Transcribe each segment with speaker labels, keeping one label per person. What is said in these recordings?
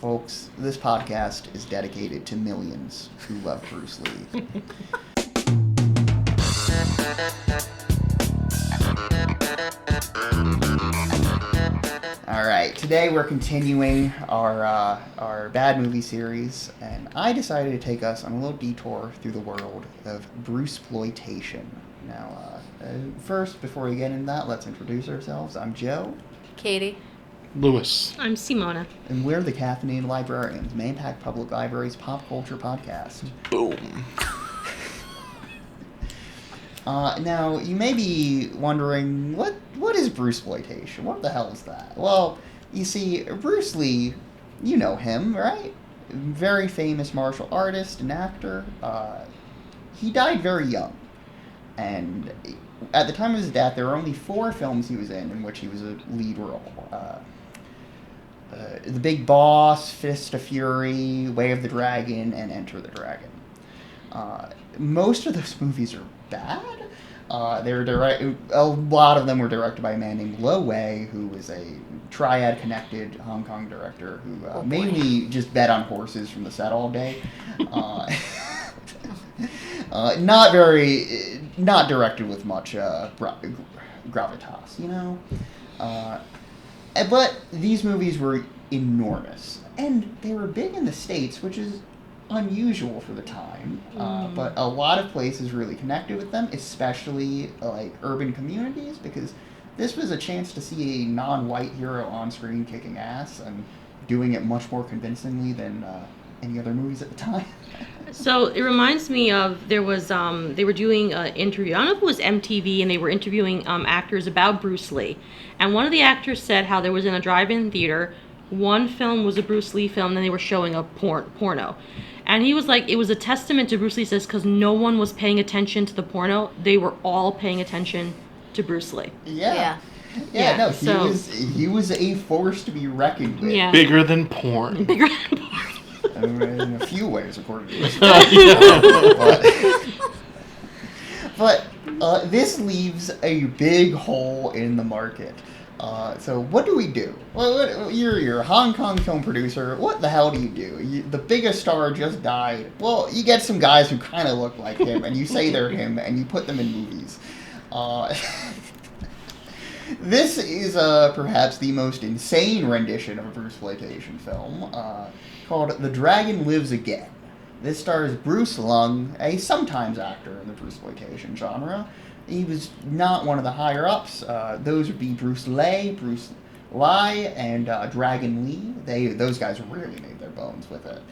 Speaker 1: Folks, this podcast is dedicated to millions who love Bruce Lee. Alright, today we're continuing our bad movie series, and I decided to take us on a little detour through the world of Bruce-ploitation. Now, first, before we get into that, let's introduce ourselves. I'm Joe.
Speaker 2: Katie.
Speaker 3: Lewis.
Speaker 4: I'm Simona.
Speaker 1: And we're the Caffeinated Librarians, Main-Pack Public Library's pop culture podcast.
Speaker 3: Boom.
Speaker 1: Now, you may be wondering, what is Bruce-ploitation? What the hell is that? Well, you see, Bruce Lee, you know him, right? Very famous martial artist and actor. He died very young. And at the time of his death, there were only 4 films he was in which he was a lead role. The Big Boss, Fist of Fury, Way of the Dragon, and Enter the Dragon. Most of those movies are bad. A lot of them were directed by a man named Lo Wei, who was a triad-connected Hong Kong director who mainly just bet on horses from the set all day. Not directed with much gravitas, you know? But these movies were enormous, and they were big in the States, which is unusual for the time, but a lot of places really connected with them, especially like urban communities, because this was a chance to see a non-white hero on screen kicking ass and doing it much more convincingly than any other movies at the time.
Speaker 4: So it reminds me of, there was, they were doing an interview, I don't know if it was MTV, and they were interviewing actors about Bruce Lee. And one of the actors said how there was in a drive-in theater, one film was a Bruce Lee film, and then they were showing a porno. And he was like, it was a testament to Bruce Lee, says, because no one was paying attention to the porno. They were all paying attention to Bruce Lee.
Speaker 1: Yeah, he was a force to be reckoned with.
Speaker 4: Yeah.
Speaker 3: Bigger than porn.
Speaker 4: Bigger than porn.
Speaker 1: In a few ways, according to this. But this leaves a big hole in the market. So what do we do? Well, you're a Hong Kong film producer. What the hell do you do? The biggest star just died. Well, you get some guys who kind of look like him, and you say they're him, and you put them in movies. This is perhaps the most insane rendition of a Bruce-ploitation film, called The Dragon Lives Again. This stars Bruce Lung, a sometimes actor in the Bruce-ploitation genre. He was not one of the higher-ups. Those would be Bruce Lai, and Dragon Lee. Those guys really made their bones with it.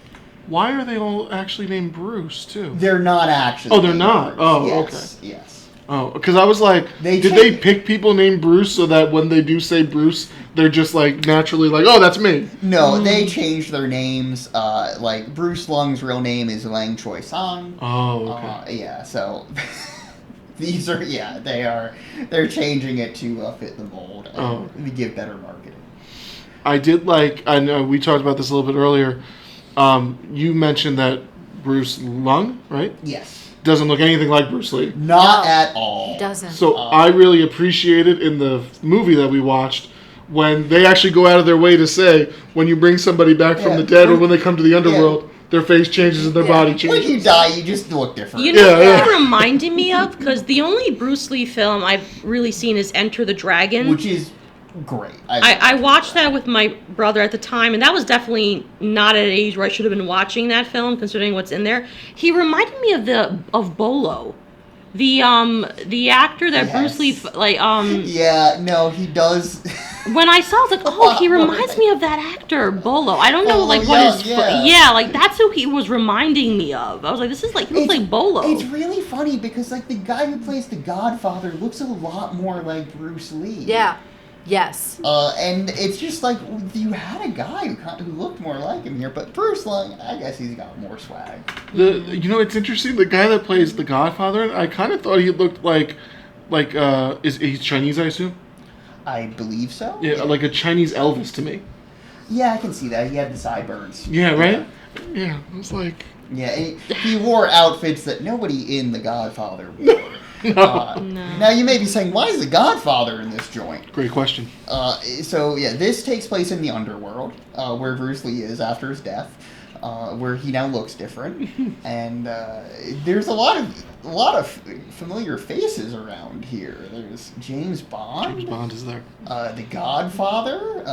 Speaker 3: Why are they all actually named Bruce, too?
Speaker 1: They're not actually.
Speaker 3: Oh, they're not?
Speaker 1: Bruce.
Speaker 3: Oh,
Speaker 1: yes,
Speaker 3: okay.
Speaker 1: Yes.
Speaker 3: Oh, because I was like, did they pick people named Bruce so that when they do say Bruce, they're just like naturally like, oh, that's me?
Speaker 1: No, they changed their names. Like Bruce Lung's real name is Lang Choi Sang.
Speaker 3: Oh, okay.
Speaker 1: Yeah, so these are they're changing it to fit the mold and give better marketing.
Speaker 3: I did I know we talked about this a little bit earlier. You mentioned that Bruce Lung, right?
Speaker 1: Yes.
Speaker 3: Doesn't look anything like Bruce Lee.
Speaker 1: Not at all.
Speaker 2: He doesn't.
Speaker 3: So I really appreciated in the movie that we watched when they actually go out of their way to say when you bring somebody back from the dead or when they come to the underworld, their face changes and their body changes.
Speaker 1: When you die, you just look different.
Speaker 4: You know what it reminded me of? Because the only Bruce Lee film I've really seen is Enter the Dragon.
Speaker 1: Which is great.
Speaker 4: I watched that with my brother at the time, and that was definitely not at an age where I should have been watching that film, considering what's in there. He reminded me of Bolo, the actor that Bruce Lee
Speaker 1: Yeah, no, he does.
Speaker 4: When I saw, I was like, oh, he reminds me of that actor Bolo. I don't know, that's who he was reminding me of. I was like, he looks like Bolo.
Speaker 1: It's really funny because the guy who plays the Godfather looks a lot more like Bruce Lee.
Speaker 2: Yeah. Yes.
Speaker 1: And it's just you had a guy who looked more like him here, but Bruce Lung, I guess he's got more swag.
Speaker 3: It's interesting. The guy that plays the Godfather, I kind of thought he looked like he's Chinese, I assume.
Speaker 1: I believe so.
Speaker 3: Yeah, like a Chinese Elvis to me.
Speaker 1: Yeah, I can see that. He had the sideburns.
Speaker 3: Yeah, right. Yeah, I was like.
Speaker 1: Yeah, he wore outfits that nobody in the Godfather wore.
Speaker 3: No.
Speaker 1: Now you may be saying, why is the Godfather in this joint?
Speaker 3: Great question.
Speaker 1: So yeah, this takes place in the underworld, where Bruce Lee is after his death, where he now looks different, and there's a lot of familiar faces around here. There's James Bond.
Speaker 3: James Bond is there.
Speaker 1: The Godfather.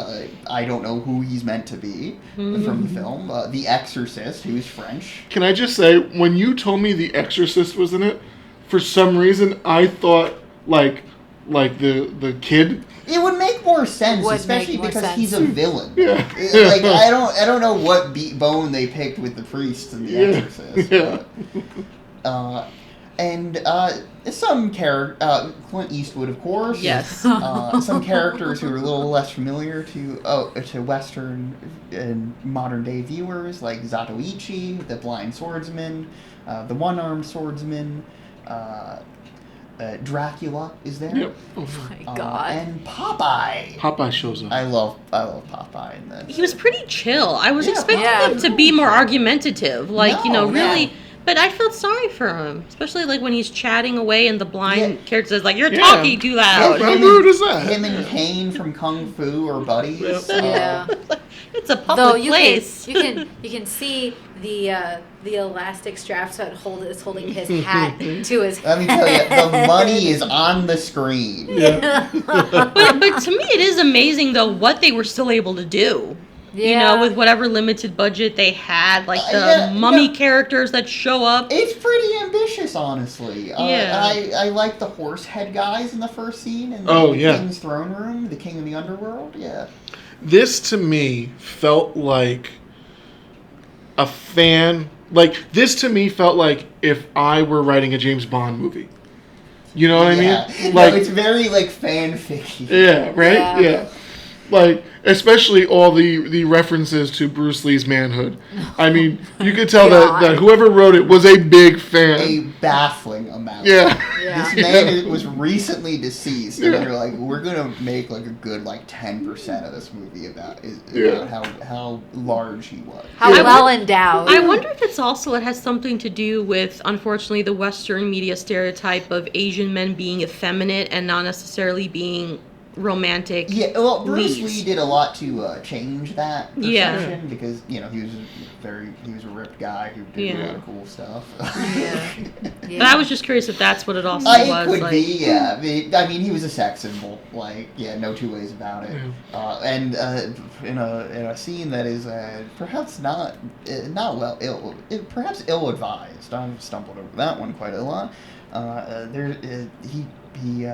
Speaker 1: I don't know who he's meant to be from the film. The Exorcist, who's French.
Speaker 3: Can I just say, when you told me The Exorcist was in it, for some reason I thought like the kid.
Speaker 1: It would make more sense,
Speaker 2: Would
Speaker 1: especially
Speaker 2: make more
Speaker 1: because
Speaker 2: sense.
Speaker 1: he's a villain.
Speaker 3: Yeah.
Speaker 1: Like I don't know what bone they picked with the priest in The Exorcist.
Speaker 3: Yeah.
Speaker 1: But, and some Clint Eastwood, of course.
Speaker 4: Yes.
Speaker 1: Some characters who are a little less familiar to Western and modern day viewers, like Zatoichi, the blind swordsman, the one-armed swordsman. Dracula is there.
Speaker 3: Yep.
Speaker 2: Oh my God.
Speaker 1: And Popeye.
Speaker 3: Popeye shows up.
Speaker 1: I love Popeye in this.
Speaker 4: He was pretty chill. I was
Speaker 1: Yeah,
Speaker 4: expecting
Speaker 2: yeah.
Speaker 4: him to be more argumentative, like
Speaker 1: No,
Speaker 4: really.
Speaker 1: yeah.
Speaker 4: But I felt sorry for him, especially like when he's chatting away and the blind
Speaker 1: Yeah.
Speaker 4: character says like, "You're
Speaker 3: Yeah.
Speaker 4: talking too loud."
Speaker 3: How rude is that?
Speaker 1: Him and Kane from Kung Fu are buddies.
Speaker 3: Yep.
Speaker 2: Yeah.
Speaker 4: It's a public
Speaker 2: Though you
Speaker 4: place.
Speaker 2: can see the elastic straps that is holding his hat to his
Speaker 1: Let me tell you, the money is on the screen.
Speaker 4: But to me, it is amazing though what they were still able to do. You know, with whatever limited budget they had, like the
Speaker 1: Yeah,
Speaker 4: mummy
Speaker 1: no.
Speaker 4: characters that show up.
Speaker 1: It's pretty ambitious, honestly.
Speaker 4: Yeah.
Speaker 1: I like the horse head guys in the first scene in
Speaker 3: Oh,
Speaker 1: the
Speaker 3: yeah.
Speaker 1: King's throne room, the King of the Underworld. Yeah.
Speaker 3: This to me felt like a fan. Like this to me felt like if I were writing a James Bond movie. You know what I mean?
Speaker 1: No, it's very like fan fiction.
Speaker 3: Yeah, right?
Speaker 2: Yeah.
Speaker 3: Yeah. Like, especially all the references to Bruce Lee's manhood. I mean, you could tell that whoever wrote it was a big fan.
Speaker 1: A baffling amount.
Speaker 3: Yeah.
Speaker 1: This man was recently deceased, and they're like, we're gonna make like a good like 10% of this movie about how large he was.
Speaker 2: How well endowed.
Speaker 4: I wonder if it has something to do with, unfortunately, the Western media stereotype of Asian men being effeminate and not necessarily being romantic.
Speaker 1: Yeah, well, Bruce
Speaker 4: leads.
Speaker 1: Lee did a lot to change that perception
Speaker 4: Yeah.
Speaker 1: because he was a ripped guy who did a lot of cool stuff.
Speaker 4: But I was just curious if that's what it also
Speaker 1: It
Speaker 4: was.
Speaker 1: could
Speaker 4: like,
Speaker 1: be, yeah. I mean, he was a sex symbol. Like, yeah, no two ways about it. And in a scene that is perhaps perhaps ill-advised. I've stumbled over that one quite a lot. He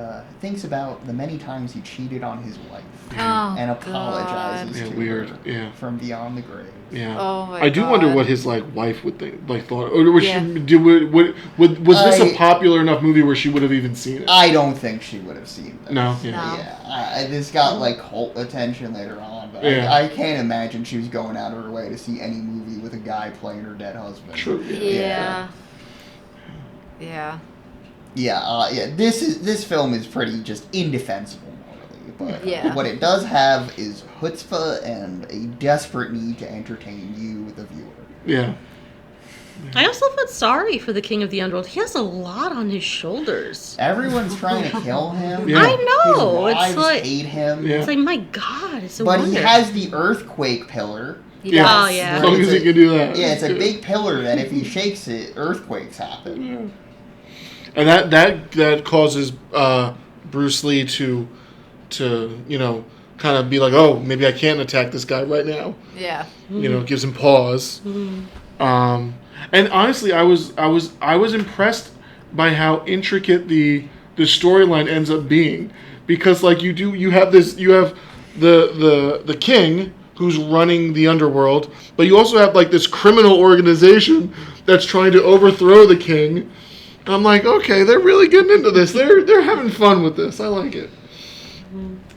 Speaker 1: thinks about the many times he cheated on his wife and apologizes to her from beyond the grave.
Speaker 3: Yeah.
Speaker 2: Oh my
Speaker 3: I do
Speaker 2: God.
Speaker 3: wonder what his wife would think, thought, or was
Speaker 2: Yeah.
Speaker 3: was this a popular enough movie where she would have even seen it?
Speaker 1: I don't think she would have seen this.
Speaker 3: No.
Speaker 2: No.
Speaker 1: Yeah, this got like cult attention later on, but
Speaker 3: Yeah.
Speaker 1: I can't imagine she was going out of her way to see any movie with a guy playing her dead husband.
Speaker 3: True.
Speaker 2: Yeah.
Speaker 1: This film is pretty just indefensible morally, but
Speaker 2: Yeah.
Speaker 1: what it does have is chutzpah and a desperate need to entertain you, the viewer.
Speaker 3: Yeah.
Speaker 4: I also felt sorry for the King of the Underworld. He has a lot on his shoulders.
Speaker 1: Everyone's trying to kill him.
Speaker 3: Yeah.
Speaker 4: I know.
Speaker 1: His
Speaker 4: It's
Speaker 1: wives
Speaker 4: like
Speaker 1: hate him.
Speaker 3: Yeah.
Speaker 4: it's like my God, it's a
Speaker 1: But
Speaker 4: wonder.
Speaker 1: he has the earthquake pillar.
Speaker 2: He
Speaker 3: Yeah.
Speaker 2: does.
Speaker 4: Oh, yeah.
Speaker 3: As long as he can do that.
Speaker 1: Yeah, it's a big pillar that if he shakes it, earthquakes happen.
Speaker 3: And that causes Bruce Lee to kind of be like, oh, maybe I can't attack this guy right now.
Speaker 2: Yeah.
Speaker 3: Gives him pause. And honestly, I was impressed by how intricate the storyline ends up being, because like you have the king who's running the underworld, but you also have like this criminal organization that's trying to overthrow the king. And I'm like, okay, they're really getting into this. They're having fun with this. I like it.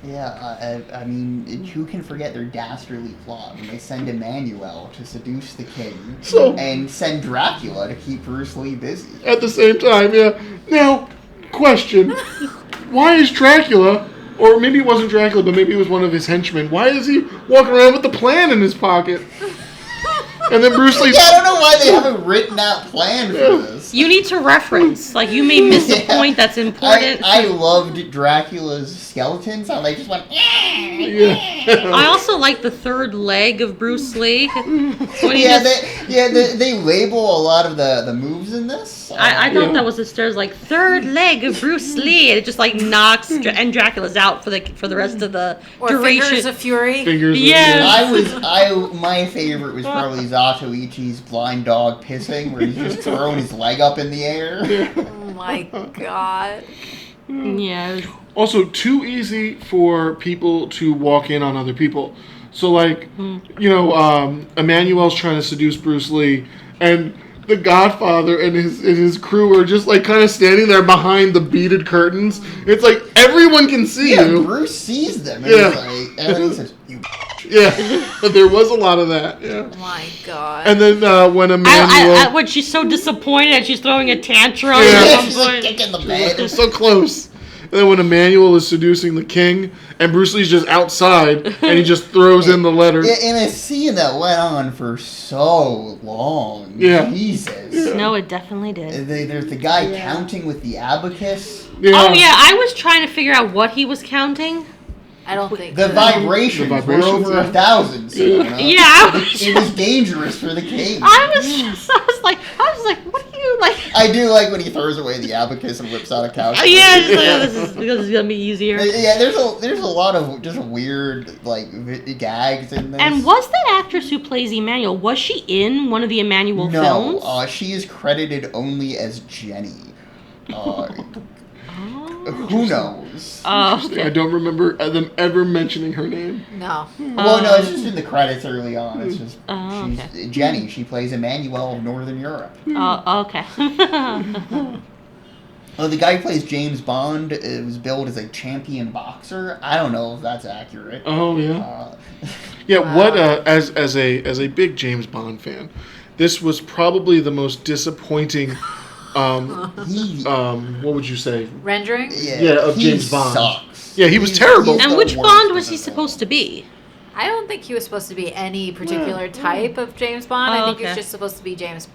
Speaker 1: Yeah, I mean, who can forget their dastardly plot when they send Emmanuel to seduce the king and send Dracula to keep Bruce Lee busy?
Speaker 3: At the same time, yeah. Now, question: why is Dracula, or maybe it wasn't Dracula, but maybe it was one of his henchmen? Why is he walking around with the plan in his pocket? And then Bruce Lee's...
Speaker 1: Yeah, I don't know why they haven't written out plan for this.
Speaker 4: You need to reference. Like, you may miss a point that's important.
Speaker 1: I loved Dracula's skeletons. How they just went.
Speaker 4: I also like the third leg of Bruce Lee.
Speaker 1: They label a lot of the moves in this.
Speaker 4: I thought that was the stairs, like, third leg of Bruce Lee, and it just like knocks and Dracula's out for the rest of the duration.
Speaker 2: Fingers of Fury.
Speaker 1: My favorite was probably Zatoichi's blind dog pissing, where he's just throwing his leg up in the air.
Speaker 2: Oh my god.
Speaker 4: Yeah.
Speaker 3: Also, too easy for people to walk in on other people. So, like, Emmanuel's trying to seduce Bruce Lee, and the Godfather and his crew are just, like, kind of standing there behind the beaded curtains. It's like, everyone can see you.
Speaker 1: Bruce sees them. And and then he says, "You."
Speaker 3: Yeah, there was a lot of that. Yeah.
Speaker 2: Oh my god.
Speaker 3: And then when Emmanuel,
Speaker 4: when she's so disappointed and she's throwing a tantrum.
Speaker 1: Yeah, she's like kicking the bed.
Speaker 3: They're so close. And then when Emmanuel is seducing the king, and Bruce Lee's just outside, and he just throws in the letter.
Speaker 1: Yeah, in a scene that went on for so long.
Speaker 3: Yeah.
Speaker 1: Jesus.
Speaker 3: Yeah.
Speaker 4: No, it definitely did.
Speaker 1: There's the guy counting with the abacus.
Speaker 3: Yeah.
Speaker 4: Oh yeah, I was trying to figure out what he was counting.
Speaker 2: I don't think
Speaker 1: The vibrations were over 1,000. So,
Speaker 4: Yeah,
Speaker 1: it was dangerous for the king.
Speaker 4: I was like, what are you like?
Speaker 1: I do like when he throws away the abacus and whips out a couch.
Speaker 4: Yeah, this is because it's gonna be easier.
Speaker 1: Yeah, there's a lot of just weird gags in this.
Speaker 4: And was that actress who plays Emmanuel? Was she in one of the Emmanuel films?
Speaker 1: No, she is credited only as Jenny. Who knows?
Speaker 4: Oh, okay.
Speaker 3: I don't remember them ever mentioning her name.
Speaker 2: No.
Speaker 1: Well, no, it's just in the credits early on. It's just
Speaker 4: okay.
Speaker 1: Jenny. She plays Emmanuel of Northern Europe.
Speaker 4: Oh, okay.
Speaker 1: The guy who plays James Bond was billed as a champion boxer. I don't know if that's accurate.
Speaker 3: Oh yeah. What as a big James Bond fan, this was probably the most disappointing. What would you say?
Speaker 2: Rendering?
Speaker 3: Of James Bond.
Speaker 1: Sucks.
Speaker 3: Yeah, he was terrible.
Speaker 4: And which Bond was he supposed to be?
Speaker 2: I don't think he was supposed to be any particular type of James Bond. I think he was just supposed to be just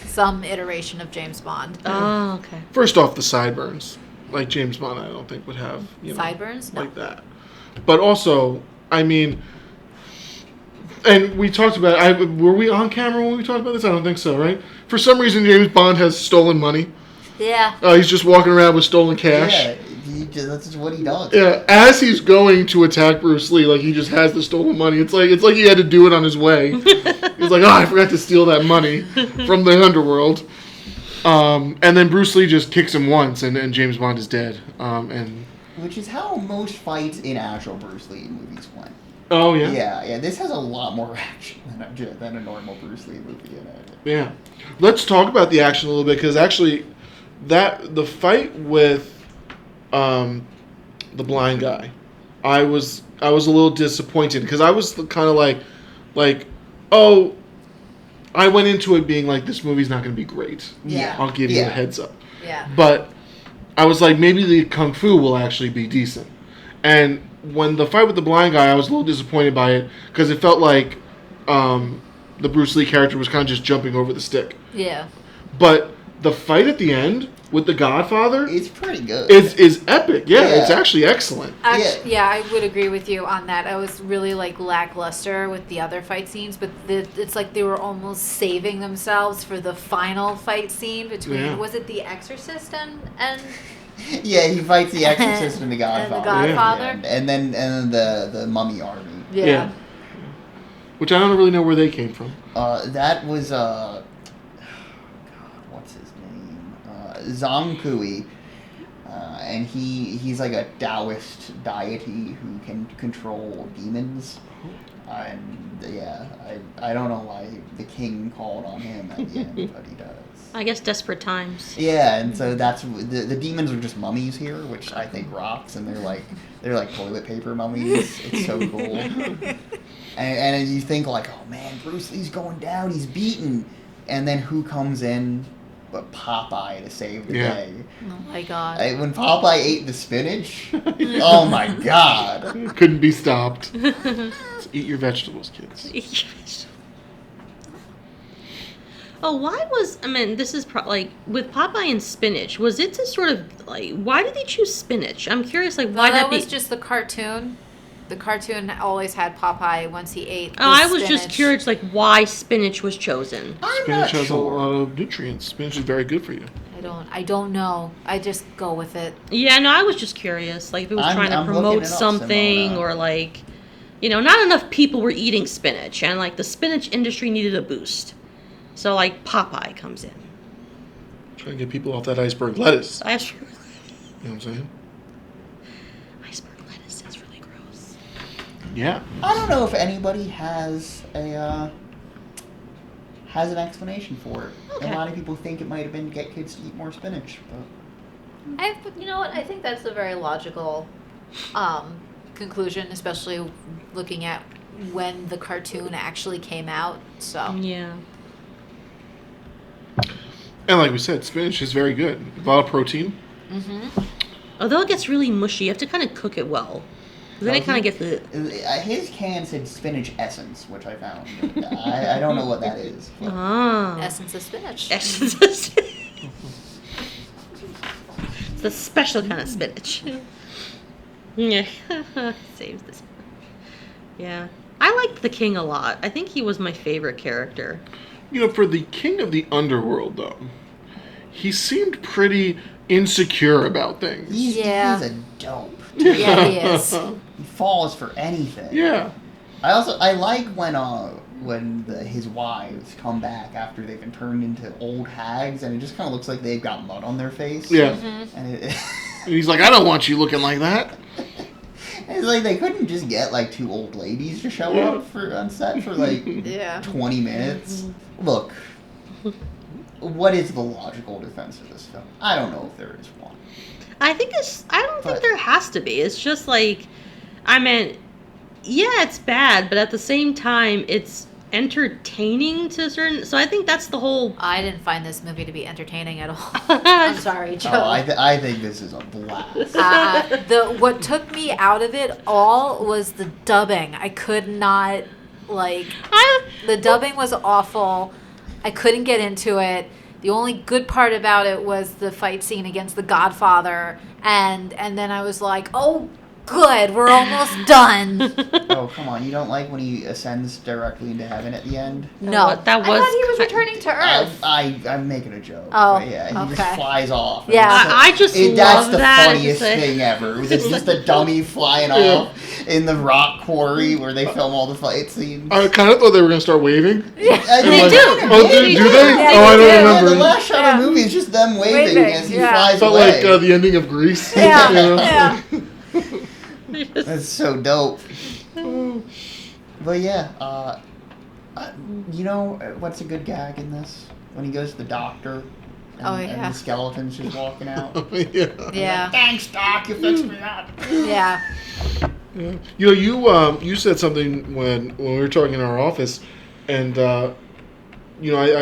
Speaker 2: some iteration of James Bond.
Speaker 4: Oh, okay.
Speaker 3: First off, the sideburns. Like James Bond, I don't think would have
Speaker 2: Sideburns? No.
Speaker 3: like that. But also, I mean, and we talked about. Were we on camera when we talked about this? I don't think so, right? For some reason, James Bond has stolen money.
Speaker 2: Yeah.
Speaker 3: He's just walking around with stolen cash.
Speaker 1: Yeah, that's just what he does.
Speaker 3: Yeah, as he's going to attack Bruce Lee, like he just has the stolen money. It's like he had to do it on his way. He's like, I forgot to steal that money from the underworld. And then Bruce Lee just kicks him once, and James Bond is dead.
Speaker 1: Which is how most fights in actual Bruce Lee movies went.
Speaker 3: Oh yeah.
Speaker 1: Yeah. This has a lot more action than a normal Bruce Lee movie in it.
Speaker 3: Yeah. Let's talk about the action a little bit, because actually, the fight with the blind guy, I was a little disappointed, because I was kind of like, oh, I went into it being like, this movie's not going to be great.
Speaker 1: Yeah.
Speaker 3: I'll give you a heads up.
Speaker 2: Yeah.
Speaker 3: But I was like, maybe the kung fu will actually be decent. And when the fight with the blind guy, I was a little disappointed by it, because it felt like the Bruce Lee character was kind of just jumping over the stick.
Speaker 2: Yeah.
Speaker 3: But the fight at the end with the Godfather,
Speaker 1: it's pretty good.
Speaker 3: Is epic. Yeah, it's actually excellent.
Speaker 2: Actually, I would agree with you on that. I was really lackluster with the other fight scenes, but it's like they were almost saving themselves for the final fight scene between was it The Exorcist and
Speaker 1: Yeah, he fights the Exorcist and the Godfather.
Speaker 2: And the Godfather.
Speaker 1: And then the Mummy Army.
Speaker 2: Yeah.
Speaker 3: Which I don't really know where they came from.
Speaker 1: That was what's his name? Zhang Kui. And he's like a Taoist deity who can control demons. And I don't know why the king called on him at the end, but he does.
Speaker 4: I guess desperate times.
Speaker 1: Yeah, and so that's the demons are just mummies here, which I think rocks, and they're like toilet paper mummies. It's so cool. And you think like, oh man, Bruce Lee's going down, he's beaten, and then who comes in but Popeye to save the day?
Speaker 2: Oh my god!
Speaker 1: When Popeye ate the spinach, oh my god,
Speaker 3: couldn't be stopped. Just eat your vegetables, kids.
Speaker 4: Oh, this is like, with Popeye and spinach, was it to sort of, like, why did they choose spinach? I'm curious, like, why
Speaker 2: That was just the cartoon. The cartoon always had Popeye once he ate the
Speaker 4: I was just
Speaker 2: spinach.
Speaker 4: curious, like, why spinach was chosen.
Speaker 1: I'm
Speaker 3: Spinach
Speaker 1: not
Speaker 3: has a
Speaker 1: sure.
Speaker 3: lot of nutrients. Spinach is very good for you.
Speaker 2: I don't know. I just go with it.
Speaker 4: Yeah, no, I was just curious, like, if it was trying to
Speaker 1: I'm looking
Speaker 4: promote
Speaker 1: it up,
Speaker 4: something,
Speaker 1: Simona.
Speaker 4: or, like, not enough people were eating spinach, and, like, the spinach industry needed a boost. So, like, Popeye comes in.
Speaker 3: Trying to get people off that iceberg lettuce.
Speaker 4: Iceberg
Speaker 3: You know what I'm saying?
Speaker 4: lettuce is really gross.
Speaker 3: Yeah.
Speaker 1: I don't know if anybody has an explanation for it.
Speaker 4: Okay.
Speaker 1: A lot of people think it might have been to get kids to eat more spinach, but
Speaker 2: You know what? I think that's a very logical conclusion, especially looking at when the cartoon actually came out. So
Speaker 4: Yeah.
Speaker 3: And like we said, spinach is very good. A lot of protein.
Speaker 4: Although it gets really mushy, you have to kind of cook it well. 'Cause then it kind of gets the...
Speaker 1: his can said spinach essence, which I found. I don't know what that is. but-
Speaker 4: Ah.
Speaker 2: essence of spinach.
Speaker 4: It's a special kind of spinach. Yeah. Saves this. Yeah. I liked the king a lot. I think he was my favorite character.
Speaker 3: For the king of the underworld, though, he seemed pretty insecure about things.
Speaker 1: He's a dope.
Speaker 2: Yeah, he is.
Speaker 1: He falls for anything.
Speaker 3: Yeah.
Speaker 1: I like when his wives come back after they've been turned into old hags, and it just kind of looks like they've got mud on their face.
Speaker 3: Yeah.
Speaker 1: And
Speaker 3: And he's like, I don't want you looking like that.
Speaker 1: it's like they couldn't just get like two old ladies to show up on set for like
Speaker 2: Yeah.
Speaker 1: 20 minutes. Look, what is the logical defense of this film? I don't know if there is one.
Speaker 4: I don't think
Speaker 1: But-
Speaker 4: there has to be. It's just like, yeah, it's bad, but at the same time, it's entertaining to a certain... So I think that's the whole...
Speaker 2: I didn't find this movie to be entertaining at all. I'm sorry, Joe.
Speaker 1: Oh, I think this is a blast.
Speaker 2: What took me out of it all was the dubbing. I could not, the dubbing was awful. I couldn't get into it. The only good part about it was the fight scene against the Godfather, and then I was like, oh, good, we're almost done.
Speaker 1: Oh, come on. You don't like when he ascends directly into heaven at the end?
Speaker 2: No,
Speaker 4: That
Speaker 2: I
Speaker 4: was
Speaker 2: thought he was
Speaker 4: kind-
Speaker 2: returning to Earth.
Speaker 1: I'm making a joke.
Speaker 2: Oh,
Speaker 1: but yeah, he
Speaker 2: okay.
Speaker 1: just flies off. And
Speaker 2: Yeah.
Speaker 1: it's
Speaker 4: I just
Speaker 1: that's
Speaker 4: love
Speaker 1: the
Speaker 4: that.
Speaker 1: funniest thing ever. It's just a dummy flying off in the rock quarry where they film all the fight scenes.
Speaker 3: I kind of thought they were going to start waving.
Speaker 2: Yeah,
Speaker 1: And
Speaker 2: they
Speaker 3: like,
Speaker 2: do.
Speaker 3: Oh, do they?
Speaker 2: Yeah,
Speaker 3: Oh, I
Speaker 2: they
Speaker 3: don't
Speaker 2: do.
Speaker 3: remember.
Speaker 1: The last shot of the
Speaker 2: Yeah.
Speaker 1: movie is just them waving
Speaker 2: Waving,
Speaker 1: as he
Speaker 2: yeah.
Speaker 1: flies
Speaker 3: Felt
Speaker 1: away.
Speaker 3: like the ending of Grease.
Speaker 2: Yeah,
Speaker 3: You know?
Speaker 2: yeah.
Speaker 1: That's so dope. But yeah, what's a good gag in this? When he goes to the doctor and,
Speaker 2: Oh,
Speaker 1: and
Speaker 2: yeah.
Speaker 1: the skeleton's just walking out.
Speaker 3: Yeah.
Speaker 2: Yeah,
Speaker 1: Thanks, Doc, you fixed me up.
Speaker 2: yeah.
Speaker 3: Yeah. You said something when we were talking in our office, and I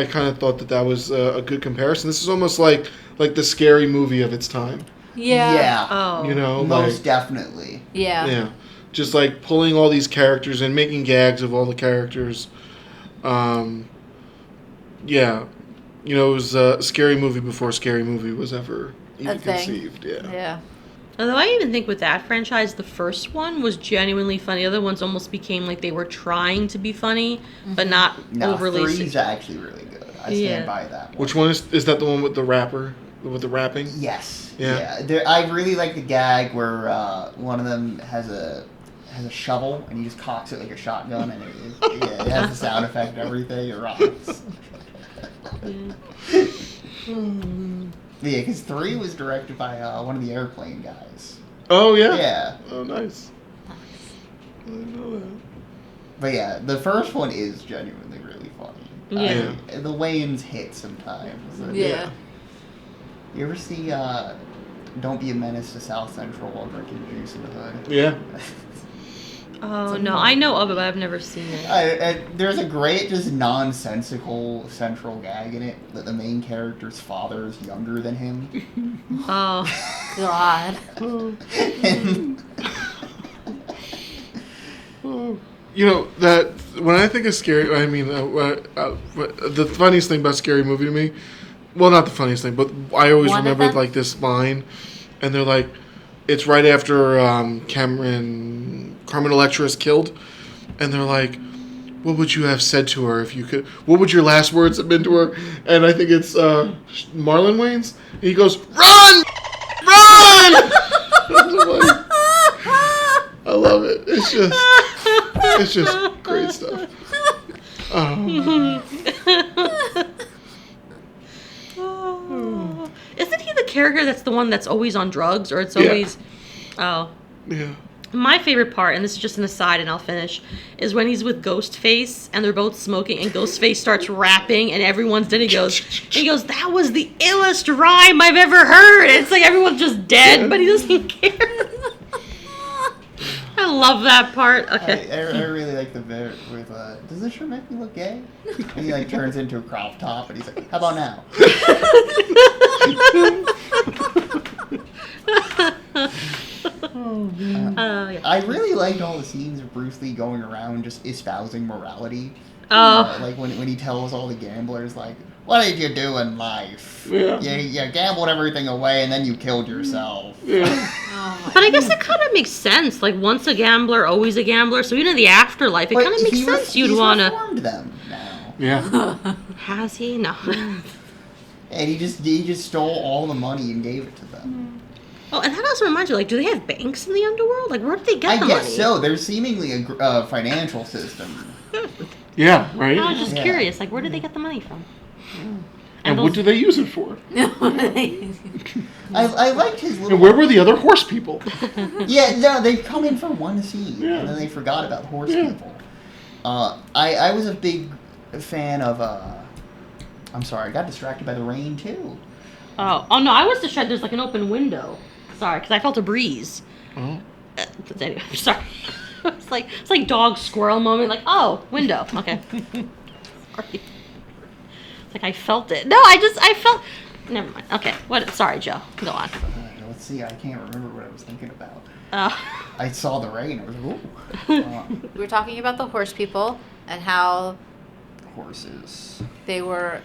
Speaker 3: kind of thought that was a good comparison. This is almost like the Scary Movie of its time.
Speaker 2: Yeah.
Speaker 4: Oh.
Speaker 1: Most definitely.
Speaker 2: Yeah.
Speaker 3: Yeah, just like pulling all these characters and making gags of all the characters. Yeah, it was a Scary Movie before Scary Movie was ever even
Speaker 2: thing.
Speaker 3: conceived. Yeah.
Speaker 2: Yeah.
Speaker 4: Although I even think with that franchise, the first one was genuinely funny. The other ones almost became like they were trying to be funny, but not
Speaker 1: No,
Speaker 4: overly...
Speaker 1: three's actually really good. I stand
Speaker 4: Yeah.
Speaker 1: by that one.
Speaker 3: Which one is that? The one with the rapper, with the rapping?
Speaker 1: Yes.
Speaker 3: Yeah.
Speaker 1: I really like the gag where one of them has a shovel and he just cocks it like a shotgun and it has the sound effect and everything. It rocks. Yeah, because 3 was directed by one of the Airplane guys.
Speaker 3: Oh yeah.
Speaker 1: Yeah.
Speaker 3: Oh nice. I didn't know that.
Speaker 1: But yeah, the first one is genuinely really funny.
Speaker 4: Yeah.
Speaker 1: The Wayans hit sometimes.
Speaker 2: Yeah.
Speaker 1: You ever see Don't Be a Menace to South Central while drinking juice in the hood?
Speaker 3: Yeah.
Speaker 4: Oh, no. I know of it, but I've never seen it.
Speaker 1: There's a great, just nonsensical central gag in it that the main character's father is younger than him.
Speaker 4: Oh.
Speaker 2: God.
Speaker 1: And
Speaker 3: You know, that when I think of scary, I mean, the funniest thing about Scary Movie to me, well, not the funniest thing, but I always
Speaker 2: One of
Speaker 3: remember
Speaker 2: them?
Speaker 3: like this line, and they're like, it's right after Carmen Electra is killed, and they're like, what would you have said to her if you could? What would your last words have been to her? And I think it's Marlon Wayans. And he goes, "Run, run!" I love it. It's just great stuff.
Speaker 4: Isn't he the character that's the one that's always on drugs, or it's always? Oh.
Speaker 3: Yeah.
Speaker 4: My favorite part, and this is just an aside and I'll finish, is when he's with Ghostface and they're both smoking and Ghostface starts rapping and everyone's dead. He goes, that was the illest rhyme I've ever heard. It's like everyone's just dead, but he doesn't care. I love that part. Okay.
Speaker 1: I really like the bit with, does this shirt make me look gay? And he like turns into a crop top and he's like, how about now?
Speaker 4: Yeah.
Speaker 1: I really liked all the scenes of Bruce Lee going around just espousing morality.
Speaker 4: Oh.
Speaker 1: Like when he tells all the gamblers, like, what did you do in life?
Speaker 3: Yeah.
Speaker 1: You gambled everything away and then you killed yourself.
Speaker 3: Yeah.
Speaker 2: Oh
Speaker 4: But I guess it kind of makes sense. Like, once a gambler, always a gambler. So even in the afterlife, it kind of makes sense you'd want to...
Speaker 1: reformed them now.
Speaker 3: Yeah.
Speaker 4: Has he? No.
Speaker 1: And he just stole all the money and gave it to them.
Speaker 4: Oh, and that also reminds me, like, do they have banks in the underworld? Like, where did they get
Speaker 1: I
Speaker 4: the
Speaker 1: guess
Speaker 4: money?
Speaker 1: so. There's seemingly a financial system.
Speaker 3: Yeah. Right.
Speaker 4: I was just
Speaker 1: Yeah.
Speaker 4: curious, like, where did they get the money from?
Speaker 3: And what do they use it for?
Speaker 1: I liked his little...
Speaker 3: And where were the other horse people?
Speaker 1: Yeah, no, they come in for one scene,
Speaker 3: Yeah.
Speaker 1: and then they forgot about horse
Speaker 3: Yeah.
Speaker 1: people. I was a big fan of... I'm sorry, I got distracted by the rain, too.
Speaker 4: Oh no, I was distracted. There's, like, an open window. Sorry, because I felt a breeze.
Speaker 3: Oh.
Speaker 4: But anyway, I'm sorry. It's like dog squirrel moment. Like, oh, window. Okay. Sorry. It's like I felt it. No, I felt. Never mind. Okay. What? Sorry, Joe. Go on.
Speaker 1: Let's see, I can't remember what I was thinking about.
Speaker 4: Uh,
Speaker 1: I saw the rain, I was like, ooh.
Speaker 2: We were talking about the horse people and how
Speaker 1: Horses.
Speaker 2: they were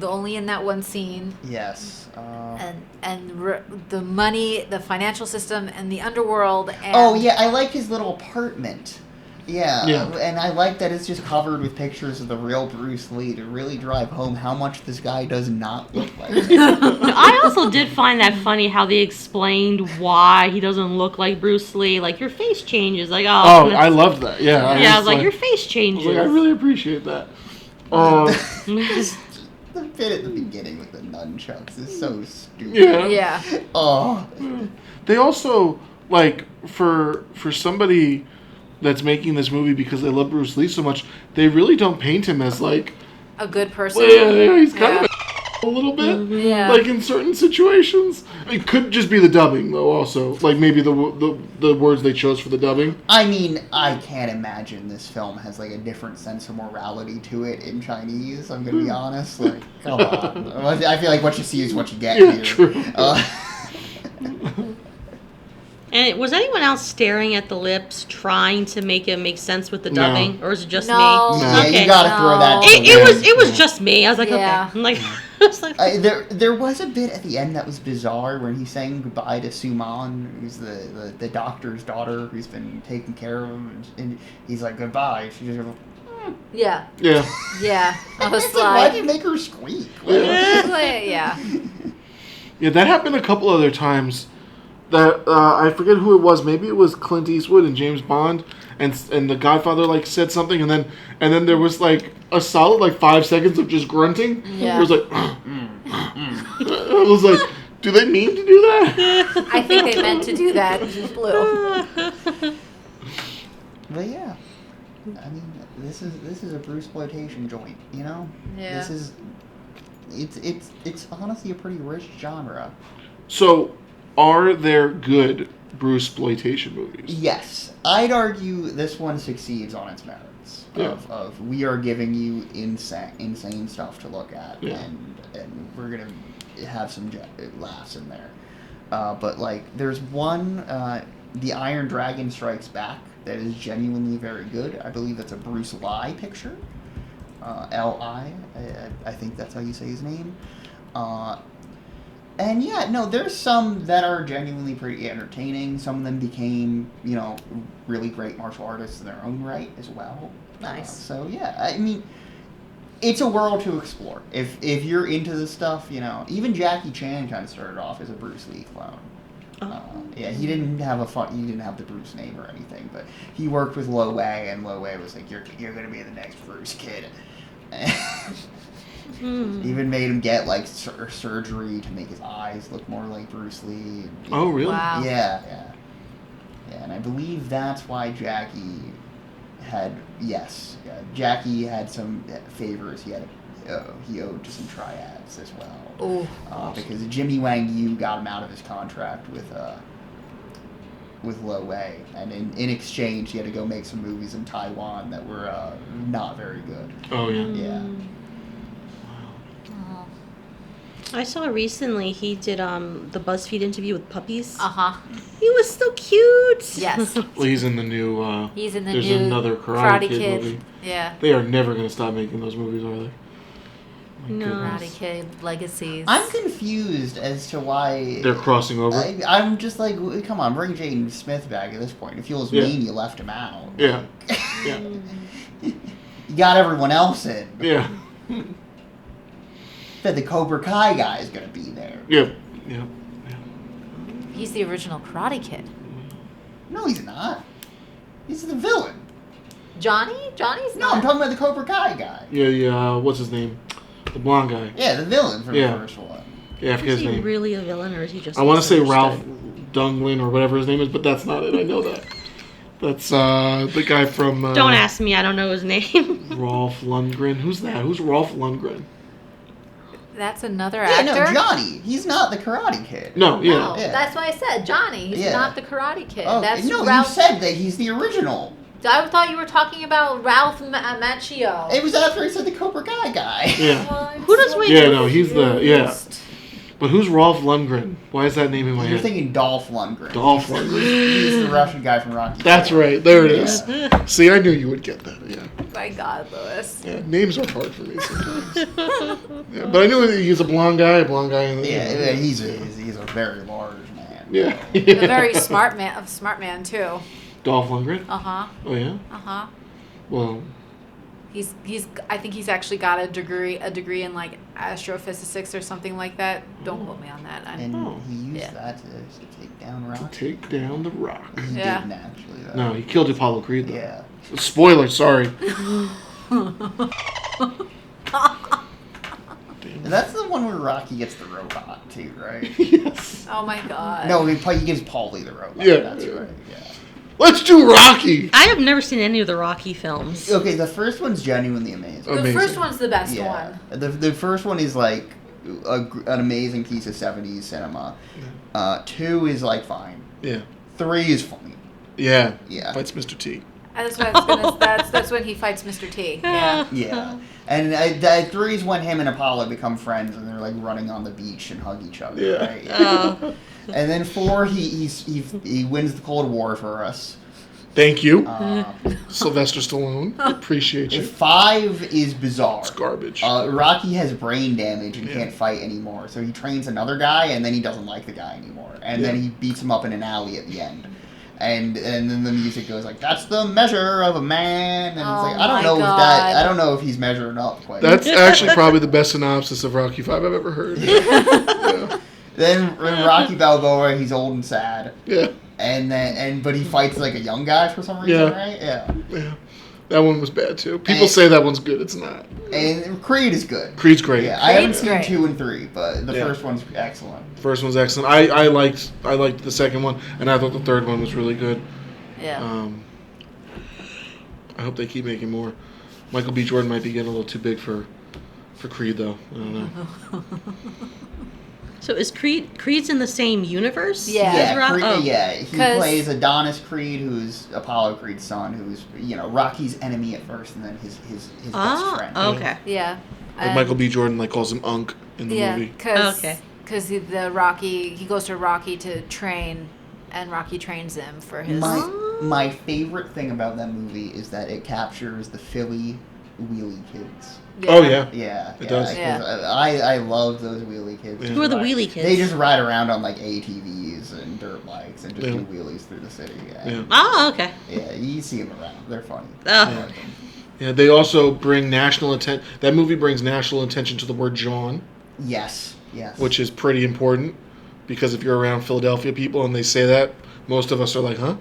Speaker 2: only in that one scene,
Speaker 1: Yes.
Speaker 2: the money, the financial system, and the underworld. And
Speaker 1: Oh, yeah, I like his little apartment. Yeah,
Speaker 3: Yeah.
Speaker 1: and I like that it's just covered with pictures of the real Bruce Lee to really drive home how much this guy does not look like.
Speaker 4: I also did find that funny how they explained why he doesn't look like Bruce Lee. Like, your face changes. Like, oh.
Speaker 3: Oh,
Speaker 4: that's-
Speaker 3: I loved that. Yeah.
Speaker 4: I was like, your face
Speaker 3: I
Speaker 4: changes.
Speaker 3: was like, I really appreciate that.
Speaker 1: The bit at the beginning with the nunchucks is so stupid.
Speaker 3: Yeah.
Speaker 2: Yeah.
Speaker 1: Oh.
Speaker 3: They also, like, for somebody that's making this movie because they love Bruce Lee so much, they really don't paint him as, like,
Speaker 2: A good person.
Speaker 3: well, yeah, he's kind of a little bit.
Speaker 2: Yeah.
Speaker 3: Like, in certain situations. It could just be the dubbing, though, also. Like, maybe the words they chose for the dubbing.
Speaker 1: I mean, I can't imagine this film has, like, a different sense of morality to it in Chinese, I'm gonna be honest. Like, come on. I feel like what you see is what you get
Speaker 3: Yeah,
Speaker 1: here.
Speaker 3: true.
Speaker 4: And was anyone else staring at the lips, trying to make it make sense with the
Speaker 3: No.
Speaker 4: dubbing, or is it just
Speaker 2: No.
Speaker 4: me?
Speaker 1: Yeah,
Speaker 4: Okay.
Speaker 1: you gotta throw that.
Speaker 2: No.
Speaker 1: to the
Speaker 4: It was
Speaker 1: wind.
Speaker 4: was just me. I was like,
Speaker 2: Yeah.
Speaker 4: okay. I'm like, I was like,
Speaker 1: There was a bit at the end that was bizarre when he's saying goodbye to Suman, who's the doctor's daughter who's been taking care of him, and he's like, goodbye. She just goes,
Speaker 2: Yeah.
Speaker 3: Yeah.
Speaker 2: Yeah. I was
Speaker 1: it's like, why'd you
Speaker 2: like,
Speaker 1: make her squeak?
Speaker 2: yeah.
Speaker 3: Yeah, that happened a couple other times. That I forget who it was. Maybe it was Clint Eastwood and James Bond, and the Godfather like said something, and then there was like a solid like 5 seconds of just grunting.
Speaker 2: Yeah.
Speaker 3: It was like, I was like, do they mean to do that?
Speaker 2: I think they meant to do that. It just blew.
Speaker 1: But yeah, I mean, this is a Bruce-ploitation joint, you know.
Speaker 2: Yeah.
Speaker 1: This is, it's honestly a pretty rich genre.
Speaker 3: So, are there good Bruce-ploitation movies?
Speaker 1: Yes, I'd argue this one succeeds on its merits.
Speaker 3: Yeah.
Speaker 1: Of we are giving you insane stuff to look at,
Speaker 3: Yeah.
Speaker 1: and we're gonna have some laughs in there. But like, there's one, The Iron Dragon Strikes Back. that is genuinely very good. I believe that's a Bruce Lee picture. L-I. I think that's how you say his name. And yeah, no, there's some that are genuinely pretty entertaining. Some of them became, really great martial artists in their own right as well.
Speaker 2: Nice.
Speaker 1: So yeah, I mean, it's a world to explore. If you're into this stuff, even Jackie Chan kind of started off as a Bruce Lee clone. Yeah, he didn't have the Bruce name or anything, but he worked with Lo Wei, and Lo Wei was like, "You're gonna be the next Bruce kid." Even made him get like surgery to make his eyes look more like Bruce Lee.
Speaker 3: Oh, really?
Speaker 2: Wow.
Speaker 1: Yeah, and I believe that's why Jackie had Jackie had some favors he owed to some triads as well.
Speaker 2: Oh,
Speaker 1: because Jimmy Wang Yu got him out of his contract with Lo Wei, and in exchange he had to go make some movies in Taiwan that were not very good.
Speaker 3: Oh, yeah.
Speaker 1: Yeah.
Speaker 4: I saw recently he did the BuzzFeed interview with puppies.
Speaker 2: Uh-huh.
Speaker 4: He was so cute.
Speaker 2: Yes.
Speaker 3: Well, he's in the new.
Speaker 2: He's in the
Speaker 3: there's
Speaker 2: new
Speaker 3: another Karate Kid movie.
Speaker 2: Yeah.
Speaker 3: They are never going to stop making those movies, are they?
Speaker 4: No.
Speaker 2: Karate Kid Legacies.
Speaker 1: I'm confused as to why
Speaker 3: They're crossing over.
Speaker 1: I'm just like, come on, bring Jaden Smith back at this point. It feels mean you left him out.
Speaker 3: Yeah. Yeah.
Speaker 1: You got everyone else in.
Speaker 3: Yeah.
Speaker 1: Said the Cobra Kai guy is going to be there.
Speaker 3: Yeah. Yeah.
Speaker 2: He's the original Karate Kid.
Speaker 1: No, he's not. He's the villain.
Speaker 2: Johnny? Johnny's
Speaker 1: No,
Speaker 2: not.
Speaker 1: I'm talking about the Cobra Kai guy.
Speaker 3: Yeah. What's his name? The blonde guy.
Speaker 1: Yeah, the villain from the first one.
Speaker 3: Yeah, I forget
Speaker 4: Is
Speaker 3: his
Speaker 4: he
Speaker 3: name.
Speaker 4: really a villain, or is he just?
Speaker 3: I want to say Ralph
Speaker 4: misunderstood?
Speaker 3: Dunglin or whatever his name is, but that's not it. I know that. That's the guy from.
Speaker 4: Don't ask me. I don't know his name.
Speaker 3: Rolf Lundgren. Who's that? Who's Rolf Lundgren?
Speaker 2: That's another
Speaker 1: Yeah,
Speaker 2: actor?
Speaker 1: no, Johnny. He's not the Karate Kid.
Speaker 3: No, yeah.
Speaker 2: No,
Speaker 1: Yeah.
Speaker 2: that's why I said Johnny. He's
Speaker 1: Yeah.
Speaker 2: not the Karate Kid.
Speaker 1: Oh,
Speaker 2: That's
Speaker 1: no,
Speaker 2: Ralph.
Speaker 1: you said that he's the original.
Speaker 2: I thought you were talking about Ralph Macchio.
Speaker 1: It was after he said the Cobra Kai guy.
Speaker 3: Yeah.
Speaker 4: Who does wait?
Speaker 3: Yeah, no, he's the But who's Rolf Lundgren? Why is that name in my
Speaker 1: You're
Speaker 3: head?
Speaker 1: thinking Dolph Lundgren.
Speaker 3: Dolph Lundgren.
Speaker 1: He's the Russian guy from Rocky.
Speaker 3: That's right. There it is. See, I knew you would get that. Yeah.
Speaker 2: My God, Louis.
Speaker 3: Yeah. Names are hard for me sometimes. Yeah, but I knew he's a blonde guy.
Speaker 1: Yeah, he's a very large man.
Speaker 3: Yeah.
Speaker 2: A very smart man too.
Speaker 3: Dolph Lundgren. Oh yeah. Well.
Speaker 2: He's I think he's actually got a degree in like astrophysics or something like that. Don't quote me on that.
Speaker 1: And he used that to take down Rock.
Speaker 3: To take down the Rock.
Speaker 1: He didn't actually, though.
Speaker 3: No, he killed Apollo Creed though.
Speaker 1: Yeah.
Speaker 3: Spoiler, sorry.
Speaker 1: And that's the one where Rocky gets the robot too, right?
Speaker 3: Yes.
Speaker 2: Oh my God.
Speaker 1: No, he gives Paulie the robot.
Speaker 3: Yeah.
Speaker 1: That's right. Yeah.
Speaker 3: Let's do Rocky.
Speaker 4: I have never seen any of the Rocky films.
Speaker 1: Okay, the first one's genuinely amazing.
Speaker 2: The
Speaker 3: Amazing.
Speaker 2: first one's the best
Speaker 1: Yeah.
Speaker 2: one.
Speaker 1: The first one is like an amazing piece of 70s cinema. 2 is like fine.
Speaker 3: Yeah.
Speaker 1: 3 is funny.
Speaker 3: Yeah.
Speaker 1: Yeah.
Speaker 3: Fights Mr. T.
Speaker 2: That's what I was gonna. That's when he fights Mr. T. Yeah.
Speaker 1: Yeah. And 3 is when him and Apollo become friends and they're like running on the beach and hug each other.
Speaker 3: Yeah.
Speaker 1: Right?
Speaker 4: Oh.
Speaker 1: And then 4, he wins the Cold War for us.
Speaker 3: Thank you,
Speaker 1: Um,
Speaker 3: Sylvester Stallone. Appreciate you.
Speaker 1: 5 is bizarre.
Speaker 3: It's garbage.
Speaker 1: Rocky has brain damage and can't fight anymore, so he trains another guy, and then he doesn't like the guy anymore, and then he beats him up in an alley at the end, and then the music goes like, "That's the measure of a man," and it's like, I don't know if I don't know if he's measuring up quite.
Speaker 3: That's actually probably the best synopsis of Rocky 5 I've ever heard. Yeah.
Speaker 1: Then Rocky Balboa, he's old and sad,
Speaker 3: Yeah.
Speaker 1: but he fights like a young guy for some reason, right? Yeah.
Speaker 3: Yeah. That one was bad too. People
Speaker 1: And-
Speaker 3: say that one's good. It's not.
Speaker 1: And Creed is good.
Speaker 3: Creed's great.
Speaker 1: Yeah, I haven't
Speaker 2: Creed's
Speaker 1: seen
Speaker 2: great.
Speaker 1: 2 and 3, but the
Speaker 3: Yeah.
Speaker 1: first one's excellent.
Speaker 3: First one's excellent. I liked the second one, and I thought the third one was really good.
Speaker 2: Yeah.
Speaker 3: I hope they keep making more. Michael B. Jordan might be getting a little too big for Creed though. I don't know.
Speaker 4: So is Creed's in the same universe?
Speaker 2: Yeah.
Speaker 4: as Rock?
Speaker 1: Creed,
Speaker 4: Oh.
Speaker 1: yeah. He
Speaker 2: 'Cause-
Speaker 1: plays Adonis Creed, who's Apollo Creed's son, who's Rocky's enemy at first, and then his best friend.
Speaker 4: Okay.
Speaker 2: Yeah.
Speaker 3: Like Michael B. Jordan calls him Unc in the
Speaker 2: Yeah,
Speaker 3: movie.
Speaker 2: because
Speaker 4: Okay.
Speaker 2: he goes to Rocky to train and Rocky trains him for his.
Speaker 1: My favorite thing about that movie is that it captures the Philly wheelie kids.
Speaker 3: Oh yeah.
Speaker 1: Yeah,
Speaker 3: It does.
Speaker 1: 'cause
Speaker 2: Yeah.
Speaker 1: I love those wheelie kids.
Speaker 3: Yeah.
Speaker 1: Just
Speaker 4: Who are the
Speaker 1: ride-
Speaker 4: wheelie kids?
Speaker 1: They just ride around on like ATVs and dirt bikes and just
Speaker 3: Yeah.
Speaker 1: do wheelies through the city.
Speaker 3: Yeah.
Speaker 4: Oh, okay.
Speaker 1: Yeah, you see them around. They're funny.
Speaker 4: Oh.
Speaker 1: I like them.
Speaker 3: Yeah, they also bring national attention. That movie brings national attention to the word John,
Speaker 1: Yes.
Speaker 3: which is pretty important because if you're around Philadelphia people and they say that, most of us are like, huh?